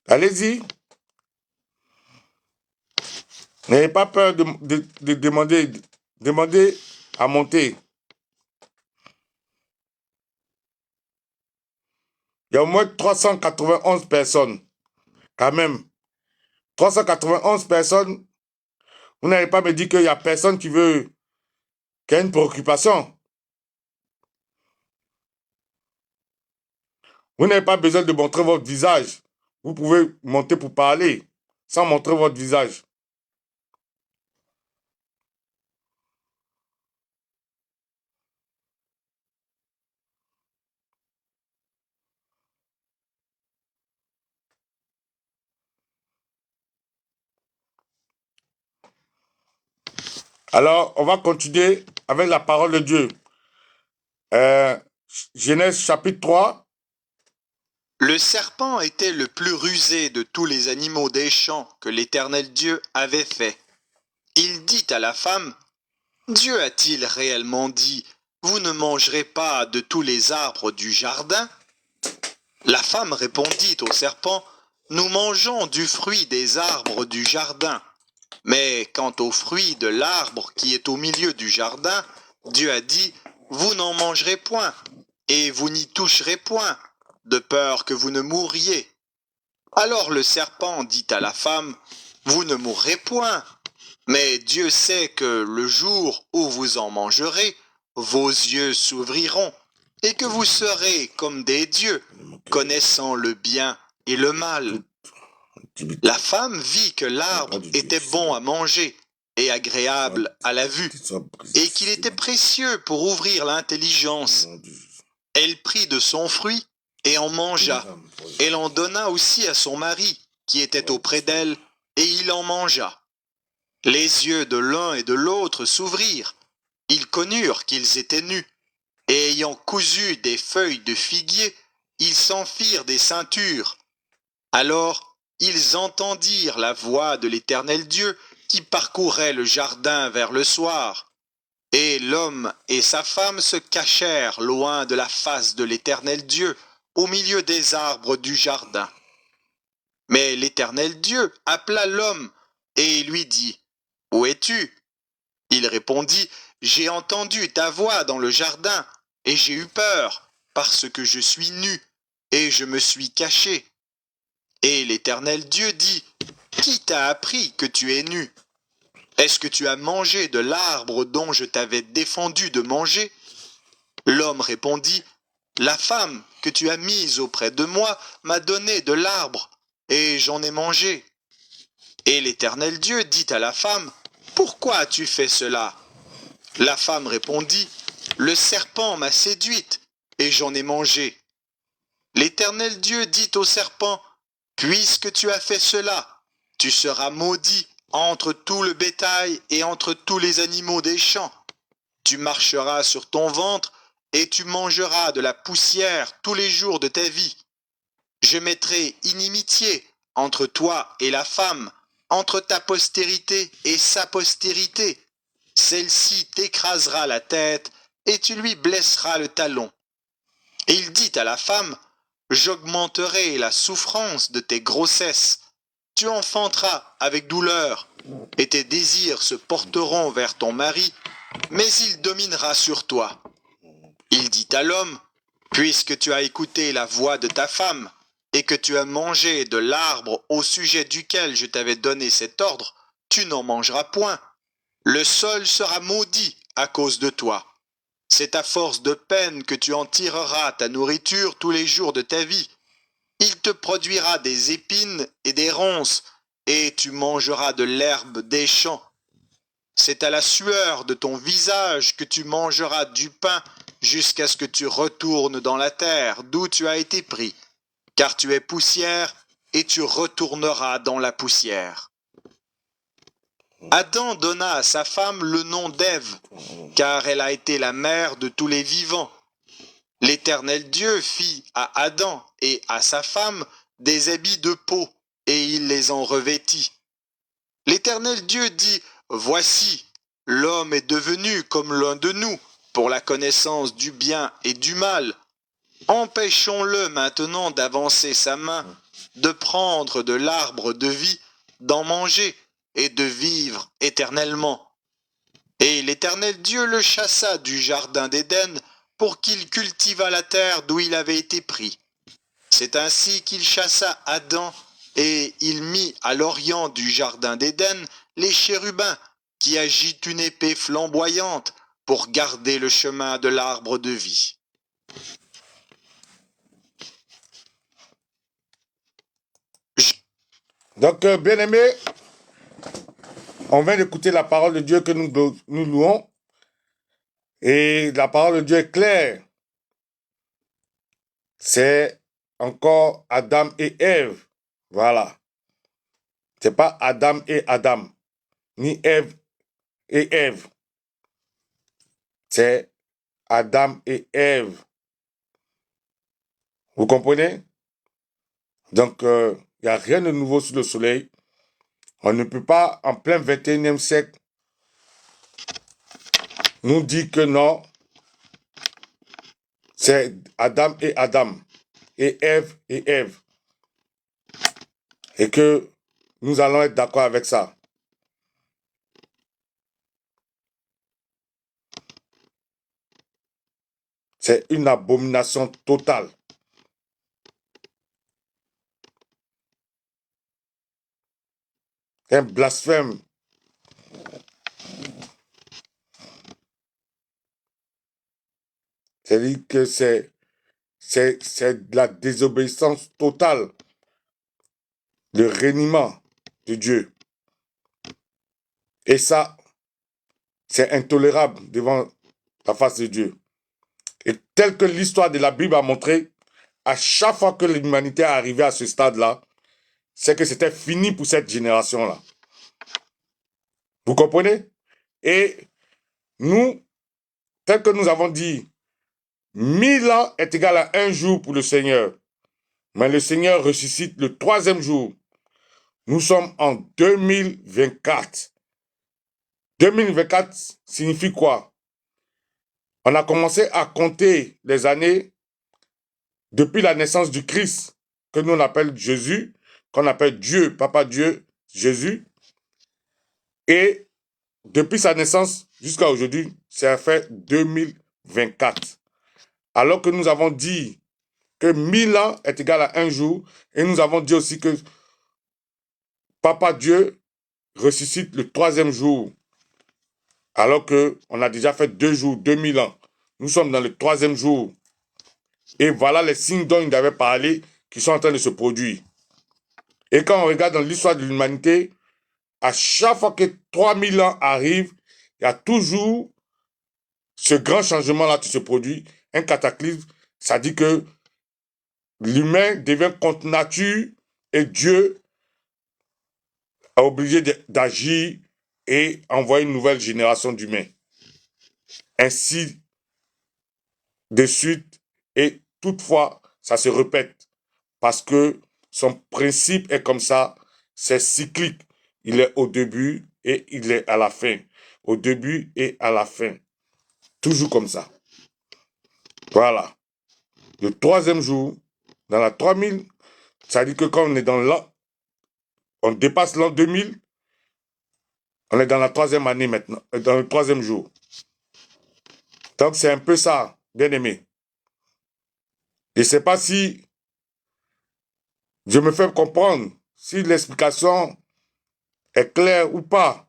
Allez-y. N'ayez pas peur de demander à monter. Il y a au moins 391 personnes. Quand même. 391 personnes. Vous n'allez pas me dire qu'il n'y a personne qui a une préoccupation. Vous n'avez pas besoin de montrer votre visage. Vous pouvez monter pour parler sans montrer votre visage. Alors, on va continuer avec la parole de Dieu. Genèse chapitre 3. Le serpent était le plus rusé de tous les animaux des champs que l'Éternel Dieu avait fait. Il dit à la femme, « Dieu a-t-il réellement dit, vous ne mangerez pas de tous les arbres du jardin ?» La femme répondit au serpent, « Nous mangeons du fruit des arbres du jardin. Mais quant au fruit de l'arbre qui est au milieu du jardin, Dieu a dit, vous n'en mangerez point, et vous n'y toucherez point, de peur que vous ne mouriez. Alors le serpent dit à la femme, vous ne mourrez point, mais Dieu sait que le jour où vous en mangerez, vos yeux s'ouvriront, et que vous serez comme des dieux, connaissant le bien et le mal. La femme vit que l'arbre était bon à manger et agréable à la vue, et qu'il était précieux pour ouvrir l'intelligence. Elle prit de son fruit et en mangea. Elle en donna aussi à son mari, qui était auprès d'elle, et il en mangea. Les yeux de l'un et de l'autre s'ouvrirent. Ils connurent qu'ils étaient nus, et ayant cousu des feuilles de figuier, ils s'en firent des ceintures. Alors, ils entendirent la voix de l'Éternel Dieu qui parcourait le jardin vers le soir. Et l'homme et sa femme se cachèrent loin de la face de l'Éternel Dieu, au milieu des arbres du jardin. Mais l'Éternel Dieu appela l'homme et lui dit, « Où es-tu » Il répondit, « J'ai entendu ta voix dans le jardin, et j'ai eu peur, parce que je suis nu, et je me suis caché. » Et l'Éternel Dieu dit, « Qui t'a appris que tu es nu? Est-ce que tu as mangé de l'arbre dont je t'avais défendu de manger ?» L'homme répondit, « La femme que tu as mise auprès de moi m'a donné de l'arbre, et j'en ai mangé. » Et l'Éternel Dieu dit à la femme, « Pourquoi as-tu fait cela ?» La femme répondit, « Le serpent m'a séduite, et j'en ai mangé. » L'Éternel Dieu dit au serpent, « Puisque tu as fait cela, tu seras maudit entre tout le bétail et entre tous les animaux des champs. Tu marcheras sur ton ventre et tu mangeras de la poussière tous les jours de ta vie. Je mettrai inimitié entre toi et la femme, entre ta postérité et sa postérité. Celle-ci t'écrasera la tête et tu lui blesseras le talon. » Et il dit à la femme, « J'augmenterai la souffrance de tes grossesses. Tu enfanteras avec douleur, et tes désirs se porteront vers ton mari, mais il dominera sur toi. » Il dit à l'homme, « Puisque tu as écouté la voix de ta femme, et que tu as mangé de l'arbre au sujet duquel je t'avais donné cet ordre, tu n'en mangeras point. Le sol sera maudit à cause de toi. C'est à force de peine que tu en tireras ta nourriture tous les jours de ta vie. Il te produira des épines et des ronces, et tu mangeras de l'herbe des champs. C'est à la sueur de ton visage que tu mangeras du pain jusqu'à ce que tu retournes dans la terre d'où tu as été pris, car tu es poussière et tu retourneras dans la poussière. » Adam donna à sa femme le nom d'Ève, car elle a été la mère de tous les vivants. L'Éternel Dieu fit à Adam et à sa femme des habits de peau, et il les en revêtit. L'Éternel Dieu dit, Voici, l'homme est devenu comme l'un de nous, pour la connaissance du bien et du mal. Empêchons-le maintenant d'avancer sa main, de prendre de l'arbre de vie, d'en manger et de vivre éternellement. Et l'Éternel Dieu le chassa du jardin d'Éden pour qu'il cultivât la terre d'où il avait été pris. C'est ainsi qu'il chassa Adam et il mit à l'orient du jardin d'Éden les chérubins qui agitent une épée flamboyante pour garder le chemin de l'arbre de vie. Donc, bien-aimés, on vient d'écouter la parole de Dieu que nous louons. Et la parole de Dieu est claire. C'est encore Adam et Ève. Voilà. C'est pas Adam et Adam, ni Ève et Ève. C'est Adam et Ève. Vous comprenez? Donc, il n'y a rien de nouveau sous le soleil. On ne peut pas, en plein 21e siècle, nous dire que non, c'est Adam et Adam, et Ève et Ève. Et que nous allons être d'accord avec ça. C'est une abomination totale. Un blasphème. C'est-à-dire que c'est de la désobéissance totale, le reniement de Dieu. Et ça, c'est intolérable devant la face de Dieu. Et tel que l'histoire de la Bible a montré, à chaque fois que l'humanité est arrivée à ce stade-là, c'est que c'était fini pour cette génération-là. Vous comprenez? Et nous, tel que nous avons dit, 1000 ans est égal à un jour pour le Seigneur. Mais le Seigneur ressuscite le 3e jour. Nous sommes en 2024. 2024 signifie quoi? On a commencé à compter les années depuis la naissance du Christ, que nous on appelle Jésus, qu'on appelle Dieu, Papa Dieu, Jésus. Et depuis sa naissance jusqu'à aujourd'hui, ça fait 2024. Alors que nous avons dit que 1000 ans est égal à un jour, et nous avons dit aussi que Papa Dieu ressuscite le 3e jour. Alors qu'on a déjà fait 2 jours, 2000 ans. Nous sommes dans le 3e jour. Et voilà les signes dont il avait parlé qui sont en train de se produire. Et quand on regarde dans l'histoire de l'humanité, à chaque fois que 3000 ans arrivent, il y a toujours ce grand changement-là qui se produit, un cataclysme. Ça dit que l'humain devient contre nature et Dieu est obligé d'agir et envoyer une nouvelle génération d'humains. Ainsi de suite, et toutefois, ça se répète parce que son principe est comme ça, c'est cyclique. Il est au début et il est à la fin. Au début et à la fin. Toujours comme ça. Voilà. Le 3e jour, dans la 3000, ça dit que quand on est dans l'an, on dépasse l'an 2000, on est dans la 3e année maintenant, dans le 3e jour. Donc c'est un peu ça, bien aimé. Je ne sais pas si je me fais comprendre, si l'explication est claire ou pas,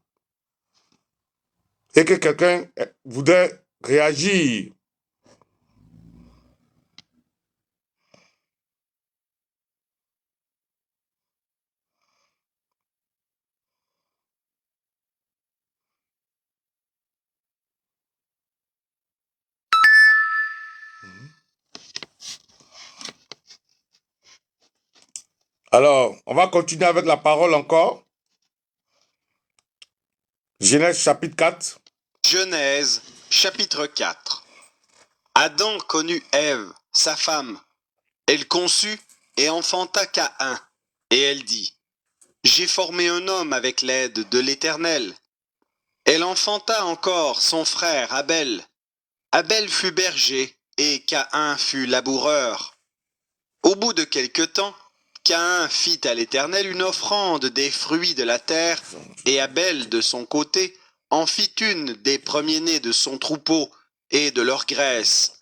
et que quelqu'un voudrait réagir. Alors, on va continuer avec la parole encore. Genèse chapitre 4. Genèse, chapitre 4. Adam connut Ève, sa femme. Elle conçut et enfanta Caïn. Et elle dit, j'ai formé un homme avec l'aide de l'Éternel. Elle enfanta encore son frère Abel. Abel fut berger et Caïn fut laboureur. Au bout de quelque temps, Caïn fit à l'Éternel une offrande des fruits de la terre, et Abel, de son côté, en fit une des premiers-nés de son troupeau et de leur graisse.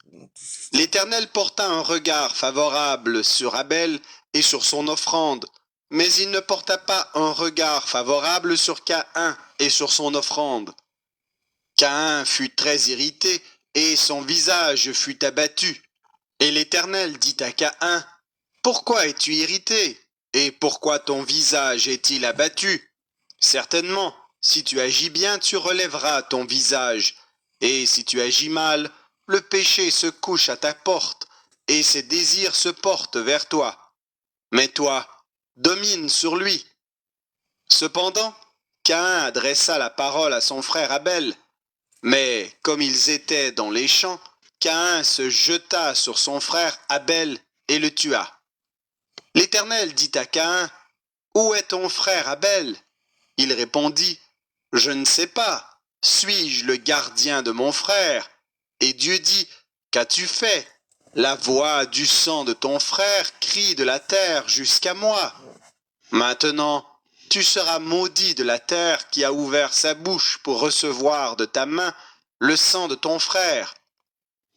L'Éternel porta un regard favorable sur Abel et sur son offrande, mais il ne porta pas un regard favorable sur Caïn et sur son offrande. Caïn fut très irrité, et son visage fut abattu. Et l'Éternel dit à Caïn, pourquoi es-tu irrité? Et pourquoi ton visage est-il abattu? Certainement, si tu agis bien, tu relèveras ton visage. Et si tu agis mal, le péché se couche à ta porte, et ses désirs se portent vers toi. Mais toi, domine sur lui. Cependant, Caïn adressa la parole à son frère Abel. Mais comme ils étaient dans les champs, Caïn se jeta sur son frère Abel et le tua. L'Éternel dit à Caïn, où est ton frère Abel? Il répondit, je ne sais pas, suis-je le gardien de mon frère? Et Dieu dit, qu'as-tu fait? La voix du sang de ton frère crie de la terre jusqu'à moi. Maintenant, tu seras maudit de la terre qui a ouvert sa bouche pour recevoir de ta main le sang de ton frère.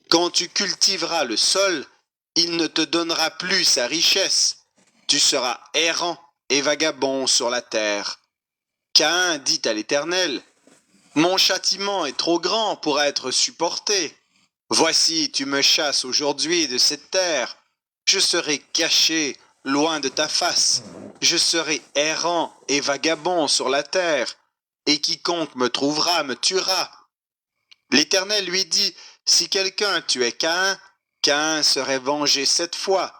Quand tu cultiveras le sol, il ne te donnera plus sa richesse. Tu seras errant et vagabond sur la terre. Caïn dit à l'Éternel, mon châtiment est trop grand pour être supporté. Voici, tu me chasses aujourd'hui de cette terre. Je serai caché loin de ta face. Je serai errant et vagabond sur la terre, et quiconque me trouvera me tuera. L'Éternel lui dit, si quelqu'un tuait Caïn, Caïn serait vengé 7 fois.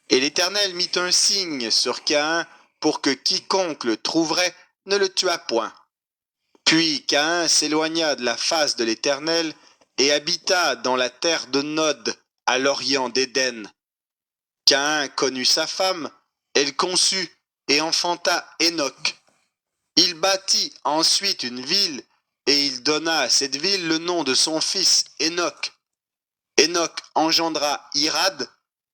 Et l'Éternel mit un signe sur Caïn pour que quiconque le trouverait ne le tuât point. Puis Caïn s'éloigna de la face de l'Éternel et habita dans la terre de Nod, à l'orient d'Éden. Caïn connut sa femme, elle conçut et enfanta Enoch. Il bâtit ensuite une ville et il donna à cette ville le nom de son fils Enoch. Enoch engendra Irad,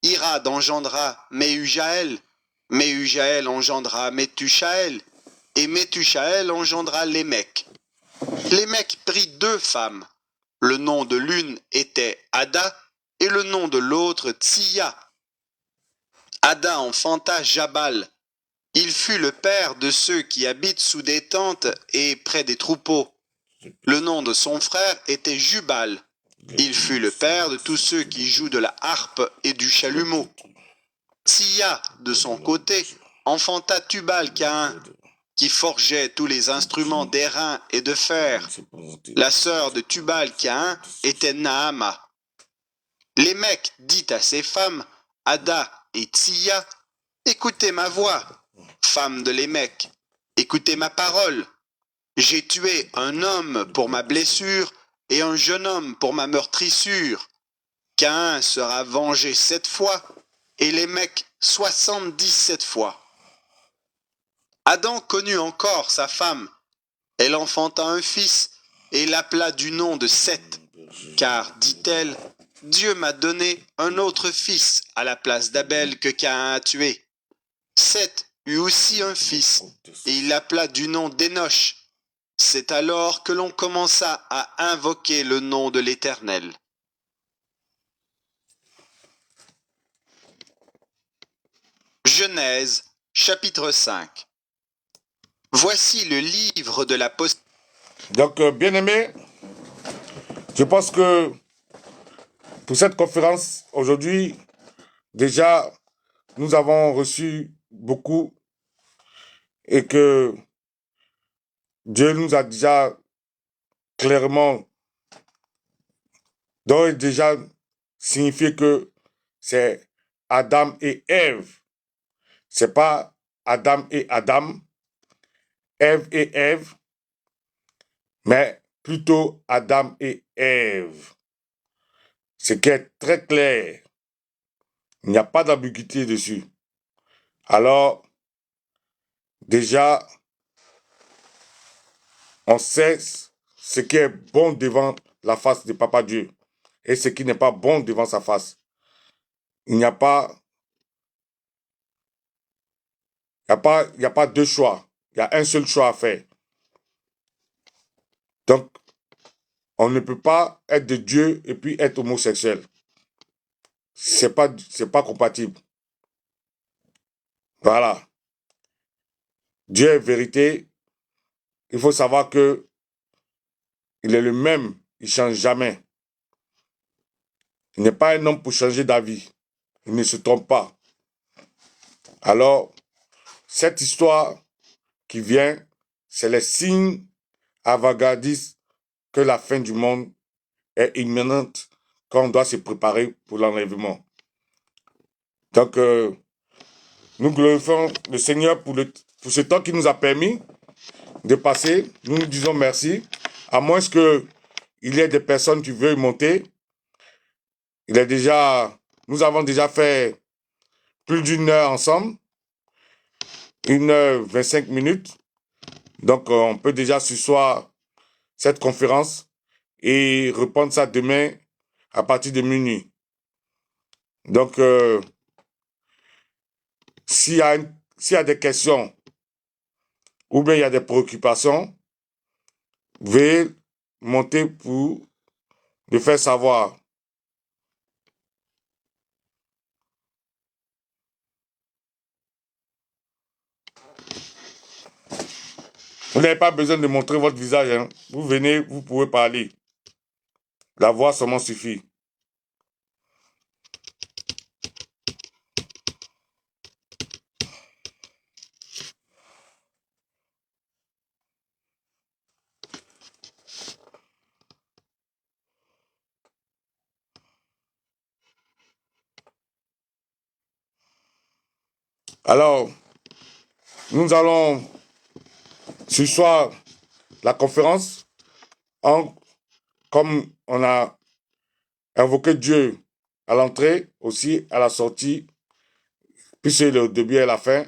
Irad engendra Méhujaël, Méhujaël engendra Métushaël, et Métushaël engendra Lémec. Lémec prit 2 femmes. Le nom de l'une était Ada, et le nom de l'autre Tsiya. Ada enfanta Jabal. Il fut le père de ceux qui habitent sous des tentes et près des troupeaux. Le nom de son frère était Jubal. Il fut le père de tous ceux qui jouent de la harpe et du chalumeau. Tsiya, de son côté, enfanta Tubal-Caïn, qui forgeait tous les instruments d'airain et de fer. La sœur de Tubal-Caïn était Naama. Lémec dit à ses femmes, Ada et Tsiya, écoutez ma voix, femmes de Lémec, écoutez ma parole. J'ai tué un homme pour ma blessure et un jeune homme pour ma meurtrissure. Caïn sera vengé 7 fois et Lémec 77 fois. Adam connut encore sa femme. Elle enfanta un fils et l'appela du nom de Seth, car, dit-elle, Dieu m'a donné un autre fils à la place d'Abel que Caïn a tué. Seth eut aussi un fils et il l'appela du nom d'Énoch. C'est alors que l'on commença à invoquer le nom de l'Éternel. Genèse, chapitre 5. Voici le livre de la postérité. Donc, bien-aimés, je pense que pour cette conférence, aujourd'hui, déjà, nous avons reçu beaucoup et que Dieu nous a déjà clairement d'ores et déjà signifié que c'est Adam et Ève. C'est pas Adam et Adam, Ève et Ève. mais plutôt Adam et Ève. Ce qui est très clair. Il n'y a pas d'ambiguïté dessus. Alors, déjà, on sait ce qui est bon devant la face de Papa Dieu et ce qui n'est pas bon devant sa face. Il n'y a pas, il n'y a pas deux choix. Il y a un seul choix à faire. Donc, on ne peut pas être de Dieu et puis être homosexuel. C'est pas compatible. Voilà. Dieu est vérité. Il faut savoir que il est le même. Il ne change jamais. Il n'est pas un homme pour changer d'avis. Il ne se trompe pas. Alors, cette histoire qui vient, c'est les signes avant-gardistes que la fin du monde est imminente quand on doit se préparer pour l'enlèvement. Donc, nous glorifions le Seigneur pour ce temps qu'il nous a permis de passer. Nous nous disons merci. À moins qu'il y ait des personnes qui veulent monter. Nous avons déjà fait plus d'une heure ensemble. 1h25. Donc, on peut déjà ce soir cette conférence et reprendre ça demain à partir de minuit. Donc, s'il y a des questions ou bien il y a des préoccupations, veuillez monter pour le faire savoir. Vous n'avez pas besoin de montrer votre visage. Hein. Vous venez, vous pouvez parler. La voix seulement suffit. Alors, nous allons ce soir la conférence, comme on a invoqué Dieu à l'entrée, aussi à la sortie, puis c'est le début et la fin,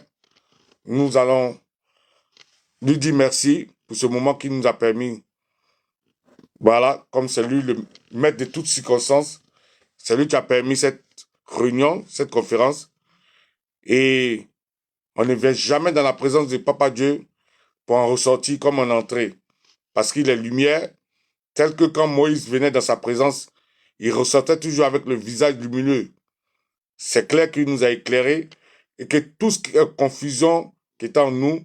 nous allons lui dire merci pour ce moment qu'il nous a permis. Voilà, comme c'est lui le maître de toutes circonstances, c'est lui qui a permis cette réunion, cette conférence, et on ne vient jamais dans la présence de Papa Dieu pour en ressortir comme en entrée, parce qu'il est lumière, tel que quand Moïse venait dans sa présence, il ressortait toujours avec le visage lumineux. C'est clair qu'il nous a éclairés et que tout ce qui est confusion qui était en nous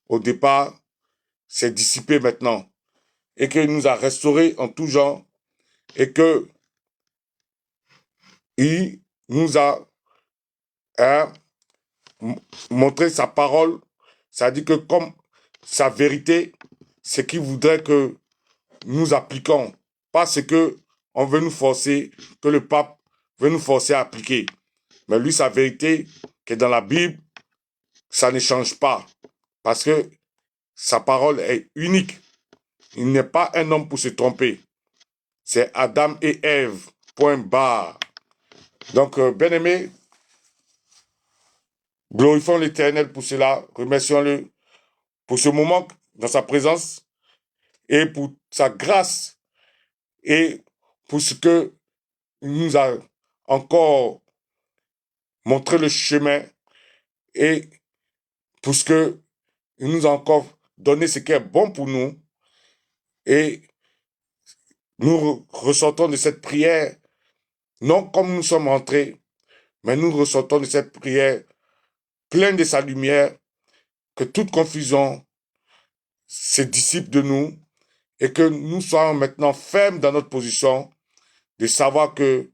au départ s'est dissipé maintenant et qu'il nous a restaurés en tout genre et que il nous a montré sa parole, c'est-à-dire que comme sa vérité, c'est qu'il voudrait que nous appliquons, pas ce que on veut nous forcer, que le pape veut nous forcer à appliquer. Mais lui, sa vérité, qui est dans la Bible, ça ne change pas. Parce que sa parole est unique. Il n'est pas un homme pour se tromper. C'est Adam et Ève. Point barre. Donc, bien-aimés, glorifions l'Éternel pour cela. Remercions-le pour ce moment dans sa présence et pour sa grâce et pour ce que il nous a encore montré le chemin et pour ce que il nous a encore donné ce qui est bon pour nous. Et nous ressortons de cette prière, non comme nous sommes rentrés, mais nous ressortons de cette prière pleine de sa lumière, que toute confusion se dissipe de nous et que nous soyons maintenant fermes dans notre position de savoir que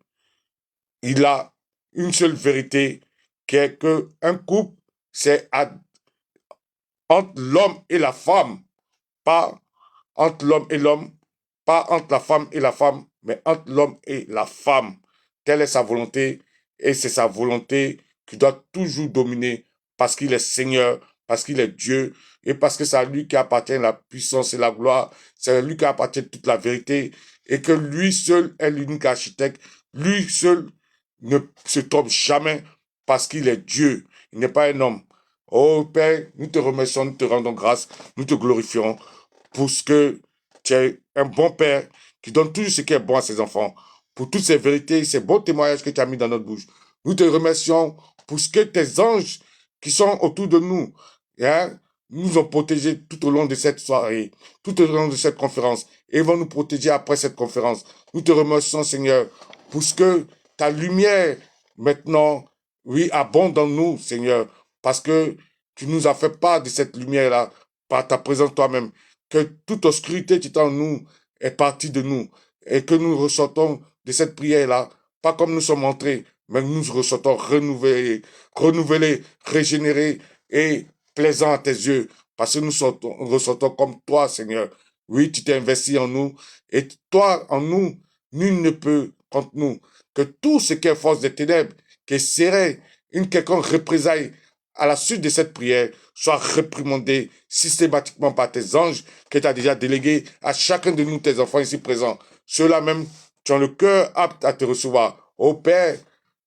il a une seule vérité qui est que un couple, c'est entre l'homme et la femme, pas entre l'homme et l'homme, pas entre la femme et la femme, mais entre l'homme et la femme. Telle est sa volonté et c'est sa volonté qui doit toujours dominer parce qu'il est Seigneur, parce qu'il est Dieu et parce que c'est à lui qui appartient la puissance et la gloire, c'est à lui qui appartient toute la vérité et que lui seul est l'unique architecte, lui seul ne se trompe jamais parce qu'il est Dieu, il n'est pas un homme. Oh Père, nous te remercions, nous te rendons grâce, nous te glorifions pour ce que tu es un bon Père qui donne tout ce qui est bon à ses enfants, pour toutes ces vérités, ces bons témoignages que tu as mis dans notre bouche. Nous te remercions pour ce que tes anges qui sont autour de nous, hein, nous ont protégés tout au long de cette soirée, tout au long de cette conférence, et vont nous protéger après cette conférence. Nous te remercions, Seigneur, pour ce que ta lumière, maintenant, oui, abonde en nous, Seigneur, parce que tu nous as fait part de cette lumière-là, par ta présence toi-même, que toute obscurité qui est en nous est partie de nous, et que nous ressortons de cette prière-là, pas comme nous sommes entrés, mais nous ressortons renouvelés, régénérés et plaisants à tes yeux, parce que ressortons comme toi, Seigneur. Oui, tu t'es investi en nous, et toi, en nous, nul ne peut contre nous. Que tout ce qui est force des ténèbres, qui serait une quelconque représaille à la suite de cette prière, soit réprimandé systématiquement par tes anges que tu as déjà délégués à chacun de nous, tes enfants ici présents. Ceux-là même qui ont le cœur apte à te recevoir. Ô Père,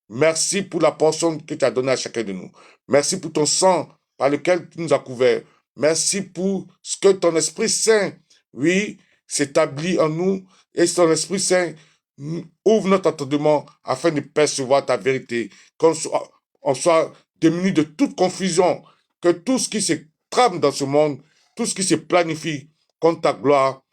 merci pour la portion que tu as donnée à chacun de nous. Merci pour ton sang par lequel tu nous as couverts. Merci pour ce que ton Esprit Saint, oui, s'établit en nous et ton Esprit Saint ouvre notre entendement afin de percevoir ta vérité. On soit démunis de toute confusion, que tout ce qui se trame dans ce monde, tout ce qui se planifie contre ta gloire,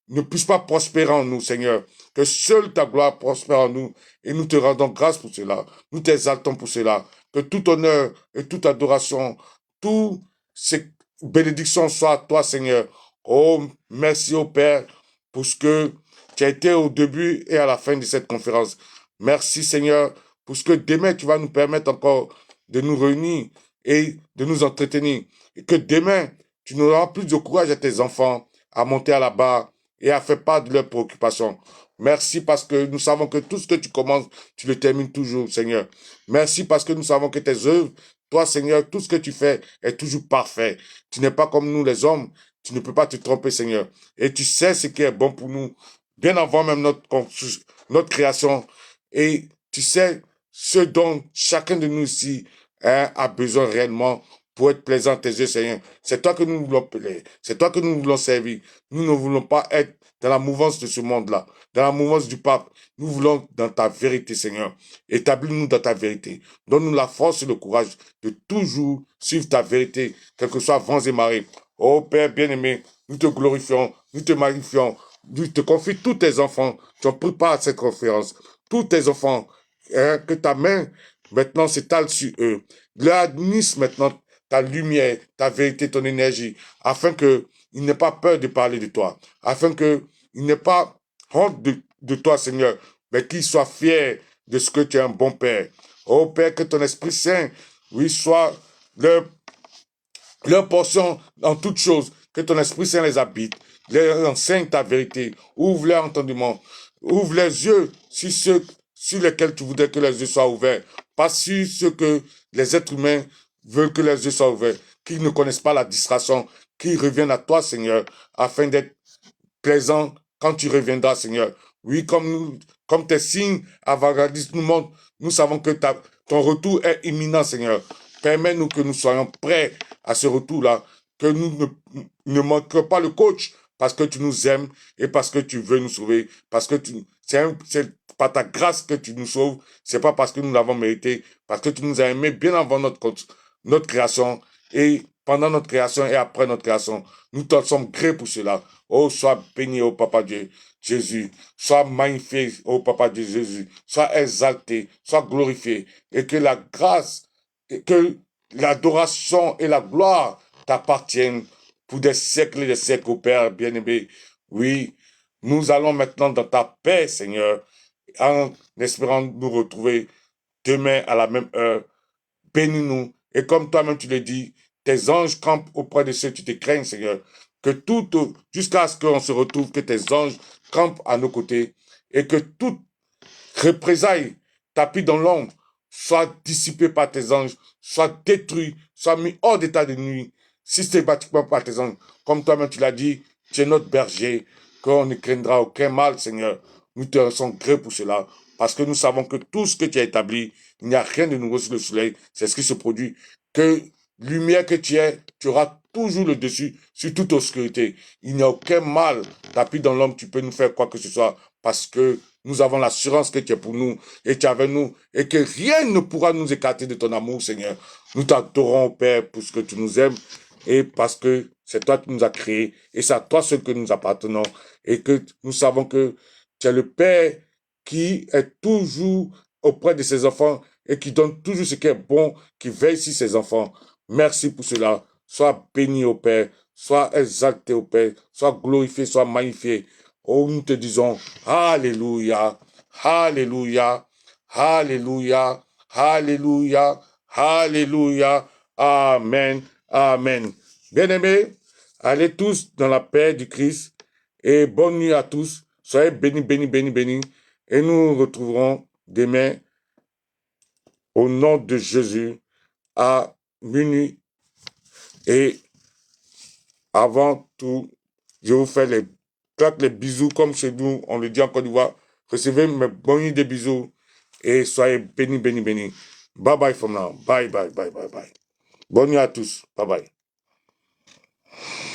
ne puisse pas prospérer en nous, Seigneur. Que seule ta gloire prospère en nous et nous te rendons grâce pour cela. Nous t'exaltons pour cela. Que tout honneur et toute adoration, toutes ces bénédictions soient à toi, Seigneur. Oh, merci au Père pour ce que tu as été au début et à la fin de cette conférence. Merci, Seigneur, pour ce que demain tu vas nous permettre encore de nous réunir et de nous entretenir. Et que demain, tu nous donneras plus de courage à tes enfants à monter à la barre et à faire part de leurs préoccupations. Merci parce que nous savons que tout ce que tu commences, tu le termines toujours, Seigneur. Merci parce que nous savons que tes œuvres, toi, Seigneur, tout ce que tu fais est toujours parfait. Tu n'es pas comme nous, les hommes. Tu ne peux pas te tromper, Seigneur. Et tu sais ce qui est bon pour nous, bien avant même notre création. Et tu sais ce dont chacun de nous ici a besoin réellement pour être plaisant à tes yeux, Seigneur. C'est toi que nous voulons plaire. C'est toi que nous voulons servir. Nous ne voulons pas être dans la mouvance de ce monde-là, dans la mouvance du pape. Nous voulons dans ta vérité, Seigneur. Établis-nous dans ta vérité. Donne-nous la force et le courage de toujours suivre ta vérité, quels que soient vents et marées. Oh Père bien-aimé, nous te glorifions, nous te magnifions. Nous te confions tous tes enfants qui ont pris part à cette conférence. Tous tes enfants, que ta main maintenant s'étale sur eux. Leur administre maintenant ta lumière, ta vérité, ton énergie, afin qu'ils n'aient pas peur de parler de toi, afin qu'ils n'aient pas honte de toi, Seigneur, mais qu'ils soient fiers de ce que tu es un bon Père. Oh Père, que ton Esprit Saint, oui, soit leur portion dans toutes choses, que ton Esprit Saint les habite, leur enseigne ta vérité, ouvre leur entendement, ouvre les yeux sur ceux sur lesquels tu voudrais que les yeux soient ouverts, pas sur ceux que les êtres humains veulent que les yeux soient ouverts, qu'ils ne connaissent pas la distraction, qu'ils reviennent à toi, Seigneur, afin d'être plaisants quand tu reviendras, Seigneur. Oui, comme tes signes avant-gardistes nous montrent, nous savons que ton retour est imminent, Seigneur. Permets-nous que nous soyons prêts à ce retour-là, que nous ne manquions pas le coach, parce que tu nous aimes et parce que tu veux nous sauver, parce que c'est par ta grâce que tu nous sauves, c'est pas parce que nous l'avons mérité, parce que tu nous as aimés bien avant notre création et pendant notre création et après notre création. Nous te sommes gré pour cela. Oh, sois béni, oh Papa Dieu Jésus. Sois magnifié, oh Papa Dieu Jésus. Sois exalté, sois glorifié. Et que la grâce, et que l'adoration et la gloire t'appartiennent pour des siècles et des siècles, oh Père bien-aimé. Oui, nous allons maintenant dans ta paix, Seigneur, en espérant nous retrouver demain à la même heure. Bénis-nous. Et comme toi-même tu le dis, tes anges campent auprès de ceux qui te craignent, Seigneur. Que jusqu'à ce qu'on se retrouve, que tes anges campent à nos côtés et que toute représailles tapis dans l'ombre soit dissipé par tes anges, soit détruit, soit mis hors d'état de nuit, systématiquement par tes anges. Comme toi-même tu l'as dit, tu es notre berger, qu'on ne craindra aucun mal, Seigneur. Nous te rendons gré pour cela, parce que nous savons que tout ce que tu as établi, il n'y a rien de nouveau sous le soleil, c'est ce qui se produit. Que lumière que tu es, tu auras toujours le dessus sur toute obscurité. Il n'y a aucun mal tapis dans l'homme, tu peux nous faire quoi que ce soit, parce que nous avons l'assurance que tu es pour nous, et tu es avec nous, et que rien ne pourra nous écarter de ton amour, Seigneur. Nous t'adorons, Père, pour ce que tu nous aimes, et parce que c'est toi qui nous as créés, et c'est à toi seul que nous appartenons, et que nous savons que tu es le Père qui est toujours auprès de ses enfants, et qui donne toujours ce qui est bon, qui veille sur ses enfants. Merci pour cela. Sois béni au Père, sois exalté au Père, sois glorifié, sois magnifié. Oh, nous te disons, Alléluia, Alléluia, Alléluia, Alléluia, Alléluia, Amen, Amen. Bien-aimés, allez tous dans la paix du Christ et bonne nuit à tous. Soyez bénis, bénis, bénis, bénis. Et nous nous retrouverons demain au nom de Jésus à minuit. Et avant tout, je vous fais les bisous comme chez nous, on le dit en Côte d'Ivoire. Recevez mes bons des bisous et soyez bénis, bénis, bénis. Bye bye from now. Bye, bye, bye, bye, bye. Bonne nuit à tous. Bye bye.